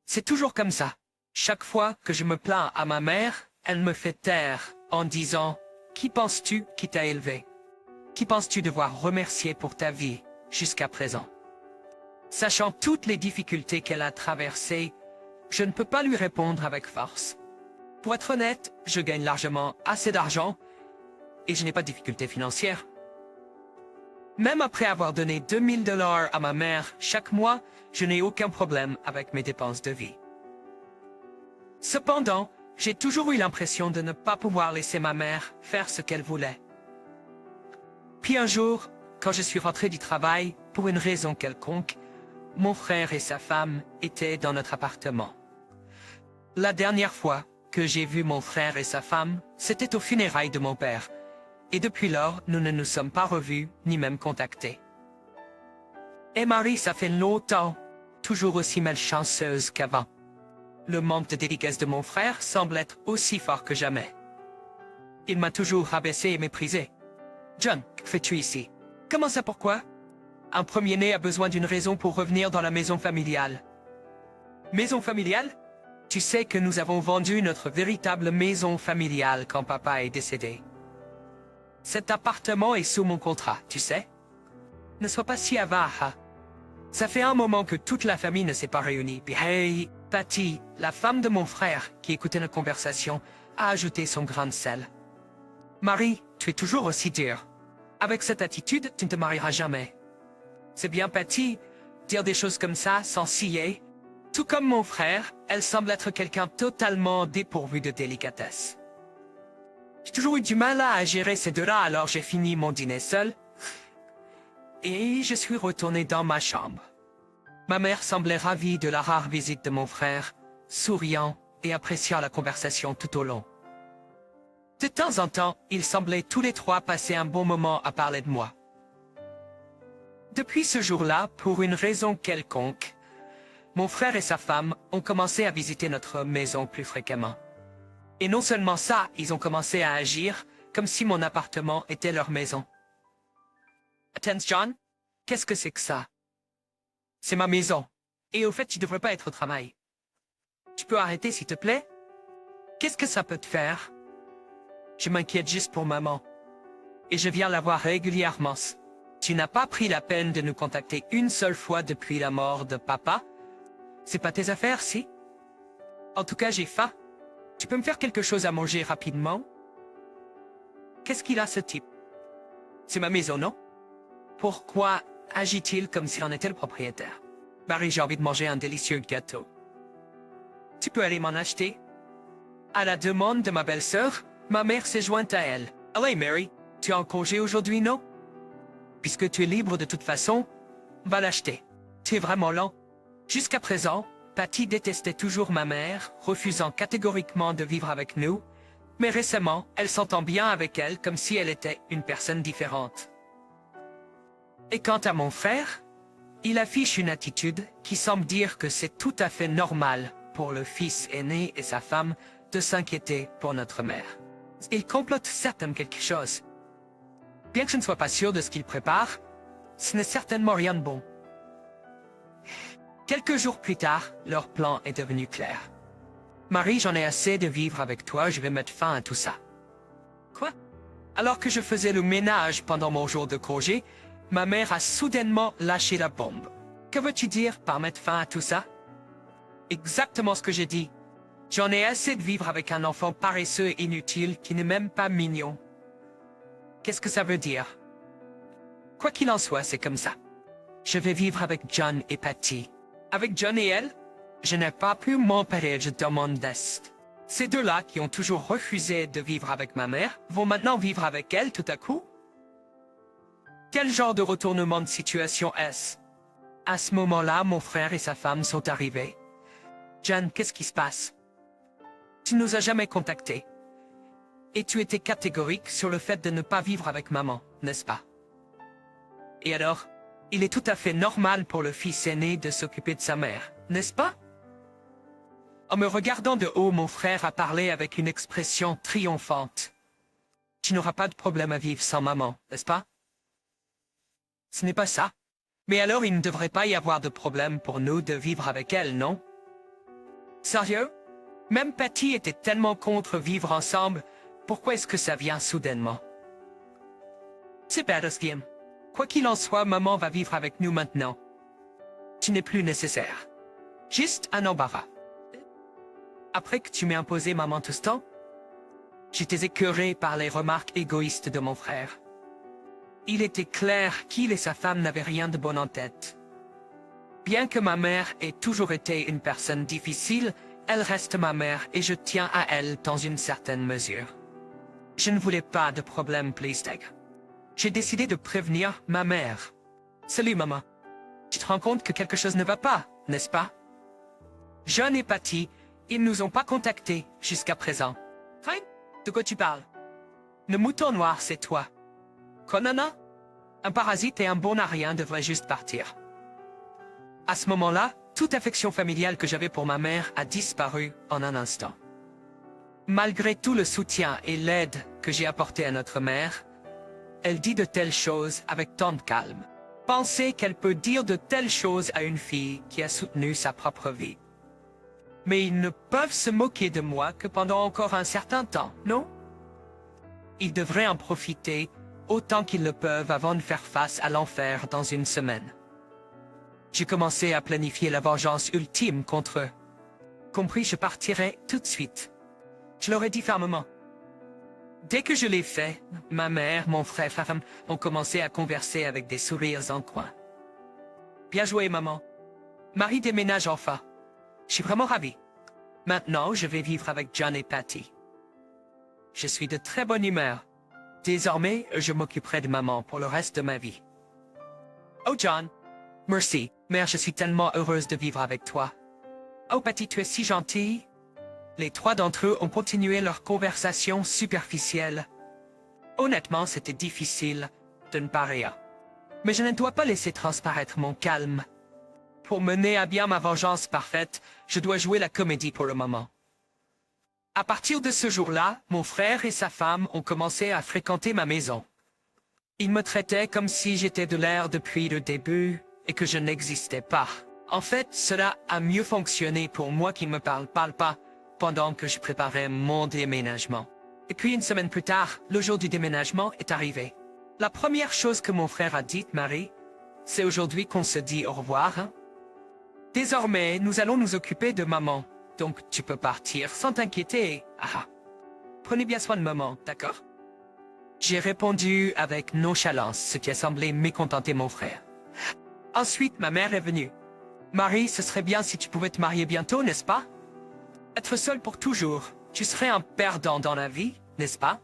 C'est toujours comme ça. Chaque fois que je me plains à ma mère, elle me fait taire en disant « Qui penses-tu qui t'a élevé? Qui penses-tu devoir remercier pour ta vie jusqu'à présent ?» Sachant toutes les difficultés qu'elle a traversées, je ne peux pas lui répondre avec force. Pour être honnête, je gagne largement assez d'argent et je n'ai pas de difficultés financières. Même après avoir donné 2000 dollars à ma mère chaque mois, je n'ai aucun problème avec mes dépenses de vie. Cependant, j'ai toujours eu l'impression de ne pas pouvoir laisser ma mère faire ce qu'elle voulait. Puis un jour, quand je suis rentré du travail, pour une raison quelconque, mon frère et sa femme étaient dans notre appartement. La dernière fois que j'ai vu mon frère et sa femme, c'était aux funérailles de mon père. Et depuis lors, nous ne nous sommes pas revus, ni même contactés. Et Marie, ça fait longtemps, toujours aussi malchanceuse qu'avant. Le manque de dédicace de mon frère semble être aussi fort que jamais. Il m'a toujours rabaissé et méprisé. John, que fais-tu ici? Comment ça, pourquoi? Un premier-né a besoin d'une raison pour revenir dans la maison familiale. Maison familiale? Tu sais que nous avons vendu notre véritable maison familiale quand papa est décédé. Cet appartement est sous mon contrat, tu sais? Ne sois pas si avare. Ça fait un moment que toute la famille ne s'est pas réunie. Puis hey, Patty, la femme de mon frère, qui écoutait notre conversation, a ajouté son grain de sel. Marie, tu es toujours aussi dure. Avec cette attitude, tu ne te marieras jamais. C'est bien, Patty, dire des choses comme ça, sans scier. Tout comme mon frère, elle semble être quelqu'un totalement dépourvu de délicatesse. J'ai toujours eu du mal à gérer ces deux-là, alors j'ai fini mon dîner seul. Et je suis retourné dans ma chambre. Ma mère semblait ravie de la rare visite de mon frère, souriant et appréciant la conversation tout au long. De temps en temps, ils semblaient tous les trois passer un bon moment à parler de moi. Depuis ce jour-là, pour une raison quelconque, mon frère et sa femme ont commencé à visiter notre maison plus fréquemment. Et non seulement ça, ils ont commencé à agir comme si mon appartement était leur maison. Attends, John, qu'est-ce que c'est que ça? C'est ma maison. Et au fait, tu devrais pas être au travail. Tu peux arrêter, s'il te plaît? Qu'est-ce que ça peut te faire? Je m'inquiète juste pour maman. Et je viens la voir régulièrement. Tu n'as pas pris la peine de nous contacter une seule fois depuis la mort de papa? C'est pas tes affaires, si? En tout cas, j'ai faim. Tu peux me faire quelque chose à manger rapidement? Qu'est-ce qu'il a, ce type? C'est ma maison, non? Pourquoi agit-il comme s'il en était le propriétaire? Barry, j'ai envie de manger un délicieux gâteau. Tu peux aller m'en acheter? À la demande de ma belle-sœur, ma mère s'est jointe à elle. Allez, Mary, tu es en congé aujourd'hui, non? Puisque tu es libre de toute façon, va l'acheter. Tu es vraiment lent. Jusqu'à présent, Patty détestait toujours ma mère, refusant catégoriquement de vivre avec nous, mais récemment, elle s'entend bien avec elle comme si elle était une personne différente. Et quant à mon frère, il affiche une attitude qui semble dire que c'est tout à fait normal pour le fils aîné et sa femme de s'inquiéter pour notre mère. Il complote certainement quelque chose. Bien que je ne sois pas sûr de ce qu'il prépare, ce n'est certainement rien de bon. Quelques jours plus tard, leur plan est devenu clair. Marie, j'en ai assez de vivre avec toi, je vais mettre fin à tout ça. Quoi? Alors que je faisais le ménage pendant mon jour de congé, ma mère a soudainement lâché la bombe. Que veux-tu dire par mettre fin à tout ça? Exactement ce que j'ai dit. J'en ai assez de vivre avec un enfant paresseux et inutile qui n'est même pas mignon. Qu'est-ce que ça veut dire? Quoi qu'il en soit, c'est comme ça. Je vais vivre avec John et Patty. Avec John et elle, je n'ai pas pu m'empêcher de mon destin. Ces deux-là, qui ont toujours refusé de vivre avec ma mère, vont maintenant vivre avec elle tout à coup? Quel genre de retournement de situation est-ce? À ce moment-là, mon frère et sa femme sont arrivés. John, qu'est-ce qui se passe? Tu nous as jamais contactés. Et tu étais catégorique sur le fait de ne pas vivre avec maman, n'est-ce pas? Et alors, il est tout à fait normal pour le fils aîné de s'occuper de sa mère, n'est-ce pas? En me regardant de haut, mon frère a parlé avec une expression triomphante. Tu n'auras pas de problème à vivre sans maman, n'est-ce pas? Ce n'est pas ça. Mais alors il ne devrait pas y avoir de problème pour nous de vivre avec elle, non? Sérieux? Même Patty était tellement contre vivre ensemble, pourquoi est-ce que ça vient soudainement? C'est pas de ce game. Quoi qu'il en soit, maman va vivre avec nous maintenant. Tu n'es plus nécessaire. Juste un embarras. Après que tu m'aies imposé maman tout ce temps, j'étais écœuré par les remarques égoïstes de mon frère. Il était clair qu'il et sa femme n'avaient rien de bon en tête. Bien que ma mère ait toujours été une personne difficile, elle reste ma mère et je tiens à elle dans une certaine mesure. Je ne voulais pas de problème, Pleasteg. J'ai décidé de prévenir ma mère. Salut, maman. Tu te rends compte que quelque chose ne va pas, n'est-ce pas? John et Patty, ils nous ont pas contactés jusqu'à présent. Hein? De quoi tu parles? Le mouton noir, c'est toi. Quoi, nana? Un parasite et un bon à rien devraient juste partir. À ce moment-là, toute affection familiale que j'avais pour ma mère a disparu en un instant. Malgré tout le soutien et l'aide que j'ai apporté à notre mère, elle dit de telles choses avec tant de calme. Pensez qu'elle peut dire de telles choses à une fille qui a soutenu sa propre vie. Mais ils ne peuvent se moquer de moi que pendant encore un certain temps, non? Ils devraient en profiter autant qu'ils le peuvent avant de faire face à l'enfer dans une semaine. J'ai commencé à planifier la vengeance ultime contre eux. Compris, je partirai tout de suite. Je l'aurais dit fermement. Dès que je l'ai fait, ma mère, mon frère, sa femme ont commencé à converser avec des sourires en coin. Bien joué, maman. Marie déménage enfin. Je suis vraiment ravi. Maintenant, je vais vivre avec John et Patty. Je suis de très bonne humeur. Désormais, je m'occuperai de maman pour le reste de ma vie. Oh John, merci, mère, je suis tellement heureuse de vivre avec toi. Oh Patty, tu es si gentille. Les trois d'entre eux ont continué leur conversation superficielle. Honnêtement, c'était difficile de ne pas rire. Mais je ne dois pas laisser transparaître mon calme. Pour mener à bien ma vengeance parfaite, je dois jouer la comédie pour le moment. À partir de ce jour-là, mon frère et sa femme ont commencé à fréquenter ma maison. Ils me traitaient comme si j'étais de l'air depuis le début et que je n'existais pas. En fait, cela a mieux fonctionné pour moi qui ne me parle pas pendant que je préparais mon déménagement. Et puis une semaine plus tard, le jour du déménagement est arrivé. La première chose que mon frère a dite, Marie, c'est aujourd'hui qu'on se dit au revoir, hein? Désormais, nous allons nous occuper de maman. Donc, tu peux partir sans t'inquiéter. Ah. Prenez bien soin de maman, d'accord? J'ai répondu avec nonchalance, ce qui a semblé mécontenter mon frère. Ensuite, ma mère est venue. Marie, ce serait bien si tu pouvais te marier bientôt, n'est-ce pas? Être seul pour toujours, tu serais un perdant dans la vie, n'est-ce pas?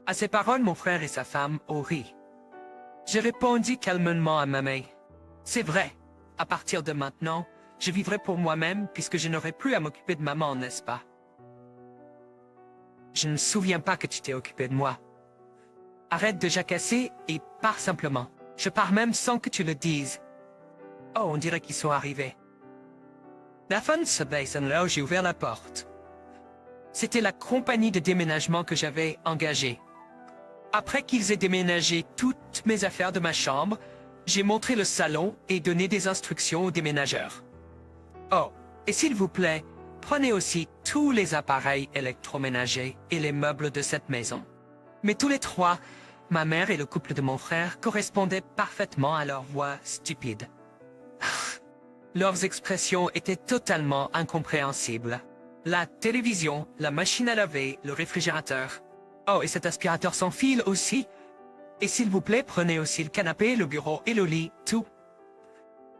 À ces paroles, mon frère et sa femme ont ri. J'ai répondu calmement à ma mère. C'est vrai, à partir de maintenant, je vivrai pour moi-même puisque je n'aurai plus à m'occuper de maman, n'est-ce pas? Je ne me souviens pas que tu t'es occupé de moi. Arrête de jacasser et pars simplement. Je pars même sans que tu le dises. Oh, on dirait qu'ils sont arrivés. La fin de ce basin-là, j'ai ouvert la porte. C'était la compagnie de déménagement que j'avais engagée. Après qu'ils aient déménagé toutes mes affaires de ma chambre, j'ai montré le salon et donné des instructions aux déménageurs. Oh, et s'il vous plaît, prenez aussi tous les appareils électroménagers et les meubles de cette maison. Mais tous les trois, ma mère et le couple de mon frère, correspondaient parfaitement à leur voix stupide. Leurs expressions étaient totalement incompréhensibles. La télévision, la machine à laver, le réfrigérateur. Oh, et cet aspirateur sans fil aussi. Et s'il vous plaît, prenez aussi le canapé, le bureau et le lit, tout.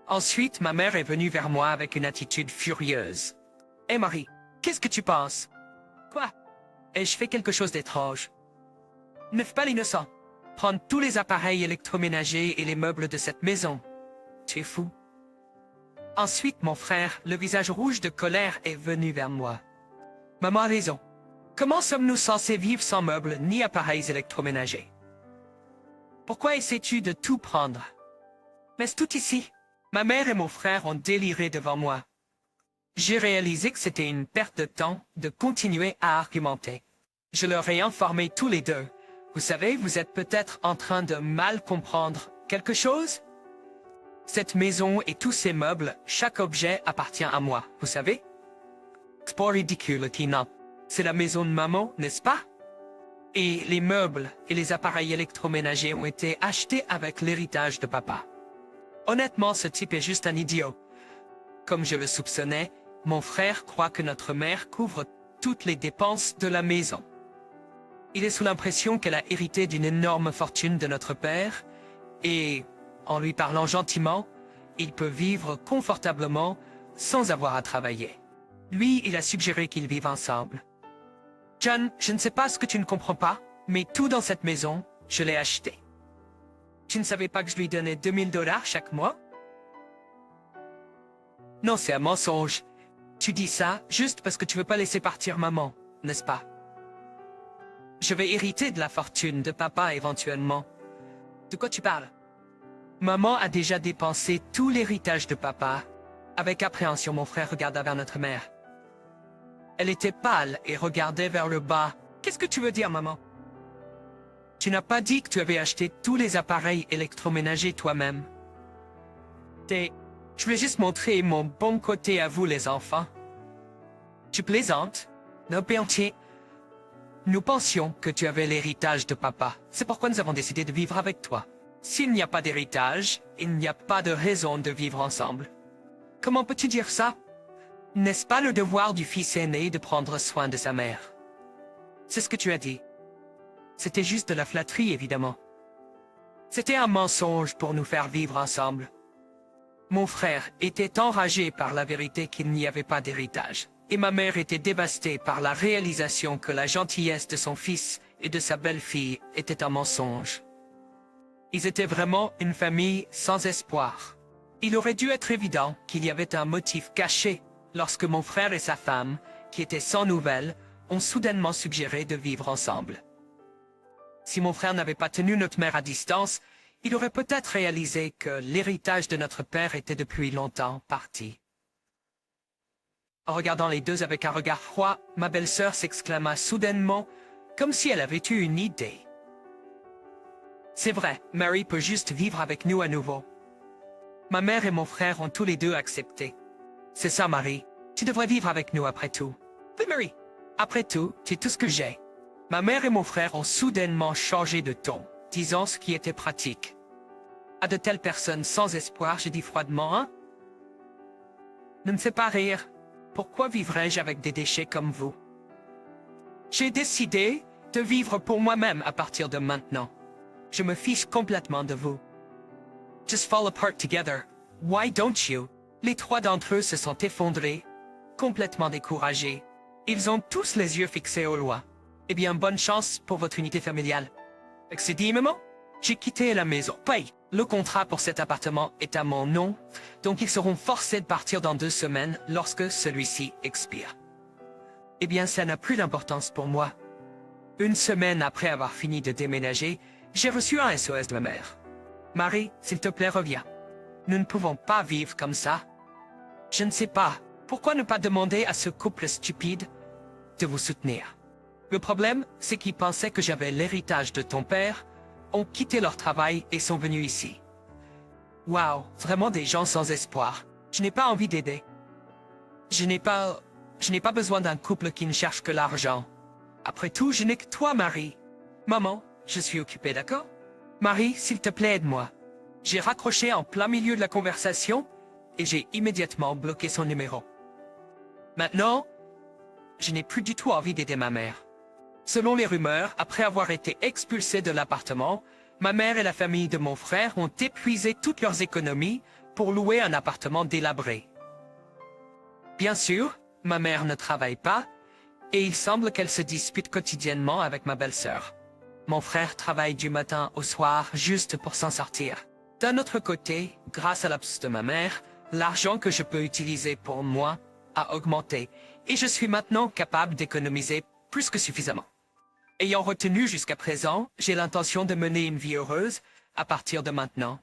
Ensuite, ma mère est venue vers moi avec une attitude furieuse. « Hé Marie, qu'est-ce que tu penses? »« Quoi? Ai-je fait quelque chose d'étrange? »« Ne fais pas l'innocent. Prendre tous les appareils électroménagers et les meubles de cette maison. Tu es fou. » Ensuite, mon frère, le visage rouge de colère, est venu vers moi. « Maman a raison. Comment sommes-nous censés vivre sans meubles ni appareils électroménagers? Pourquoi essaies-tu de tout prendre? Mais c'est tout ici. » Ma mère et mon frère ont déliré devant moi. J'ai réalisé que c'était une perte de temps de continuer à argumenter. Je leur ai informé tous les deux. Vous savez, vous êtes peut-être en train de mal comprendre quelque chose? Cette maison et tous ces meubles, chaque objet appartient à moi, vous savez? C'est pas ridicule, Tina. C'est la maison de maman, n'est-ce pas? Et les meubles et les appareils électroménagers ont été achetés avec l'héritage de papa. Honnêtement, ce type est juste un idiot. Comme je le soupçonnais, mon frère croit que notre mère couvre toutes les dépenses de la maison. Il est sous l'impression qu'elle a hérité d'une énorme fortune de notre père, et, en lui parlant gentiment, il peut vivre confortablement sans avoir à travailler. Lui, il a suggéré qu'ils vivent ensemble. John, je ne sais pas ce que tu ne comprends pas, mais tout dans cette maison, je l'ai acheté. Tu ne savais pas que je lui donnais 2000 $ chaque mois? Non, c'est un mensonge. Tu dis ça juste parce que tu veux pas laisser partir maman, n'est-ce pas? Je vais hériter de la fortune de papa éventuellement. De quoi tu parles? Maman a déjà dépensé tout l'héritage de papa. Avec appréhension, mon frère regarda vers notre mère. Elle était pâle et regardait vers le bas. Qu'est-ce que tu veux dire, maman? Tu n'as pas dit que tu avais acheté tous les appareils électroménagers toi-même. Je voulais juste montrer mon bon côté à vous, les enfants. Tu plaisantes? Non, entier. Nous pensions que tu avais l'héritage de papa. C'est pourquoi nous avons décidé de vivre avec toi. S'il n'y a pas d'héritage, il n'y a pas de raison de vivre ensemble. Comment peux-tu dire ça? N'est-ce pas le devoir du fils aîné de prendre soin de sa mère? C'est ce que tu as dit. C'était juste de la flatterie, évidemment. C'était un mensonge pour nous faire vivre ensemble. Mon frère était enragé par la vérité qu'il n'y avait pas d'héritage, et ma mère était dévastée par la réalisation que la gentillesse de son fils et de sa belle-fille était un mensonge. Ils étaient vraiment une famille sans espoir. Il aurait dû être évident qu'il y avait un motif caché lorsque mon frère et sa femme, qui étaient sans nouvelles, ont soudainement suggéré de vivre ensemble. Si mon frère n'avait pas tenu notre mère à distance, il aurait peut-être réalisé que l'héritage de notre père était depuis longtemps parti. En regardant les deux avec un regard froid, ma belle-sœur s'exclama soudainement, comme si elle avait eu une idée. C'est vrai, Mary peut juste vivre avec nous à nouveau. Ma mère et mon frère ont tous les deux accepté. C'est ça, Marie. Tu devrais vivre avec nous après tout. Oui, Mary. Après tout, c'est tout ce que j'ai. Ma mère et mon frère ont soudainement changé de ton, disant ce qui était pratique. À de telles personnes sans espoir, j'ai dit froidement, hein? Ne me fais pas rire. Pourquoi vivrais-je avec des déchets comme vous? J'ai décidé de vivre pour moi-même à partir de maintenant. Je me fiche complètement de vous. Just fall apart together. Why don't you? Les trois d'entre eux se sont effondrés, complètement découragés. Ils ont tous les yeux fixés au loin. Eh bien, bonne chance pour votre unité familiale. C'est dit, maman? J'ai quitté la maison. Paye. Le contrat pour cet appartement est à mon nom, donc ils seront forcés de partir dans 2 semaines lorsque celui-ci expire. Eh bien, ça n'a plus d'importance pour moi. 1 semaine après avoir fini de déménager, j'ai reçu un SOS de ma mère. Marie, s'il te plaît, reviens. Nous ne pouvons pas vivre comme ça. Je ne sais pas. Pourquoi ne pas demander à ce couple stupide de vous soutenir? Le problème, c'est qu'ils pensaient que j'avais l'héritage de ton père, ont quitté leur travail et sont venus ici. Waouh, vraiment des gens sans espoir. Je n'ai pas envie d'aider. Je n'ai pas besoin d'un couple qui ne cherche que l'argent. Après tout, je n'ai que toi, Marie. Maman, je suis occupée, d'accord? Marie, s'il te plaît, aide-moi. J'ai raccroché en plein milieu de la conversation, et j'ai immédiatement bloqué son numéro. Maintenant, je n'ai plus du tout envie d'aider ma mère. Selon les rumeurs, après avoir été expulsée de l'appartement, ma mère et la famille de mon frère ont épuisé toutes leurs économies pour louer un appartement délabré. Bien sûr, ma mère ne travaille pas, et il semble qu'elle se dispute quotidiennement avec ma belle-sœur. Mon frère travaille du matin au soir juste pour s'en sortir. D'un autre côté, grâce à l'absence de ma mère, l'argent que je peux utiliser pour moi a augmenté, et je suis maintenant capable d'économiser plus que suffisamment. Ayant retenu jusqu'à présent, j'ai l'intention de mener une vie heureuse à partir de maintenant.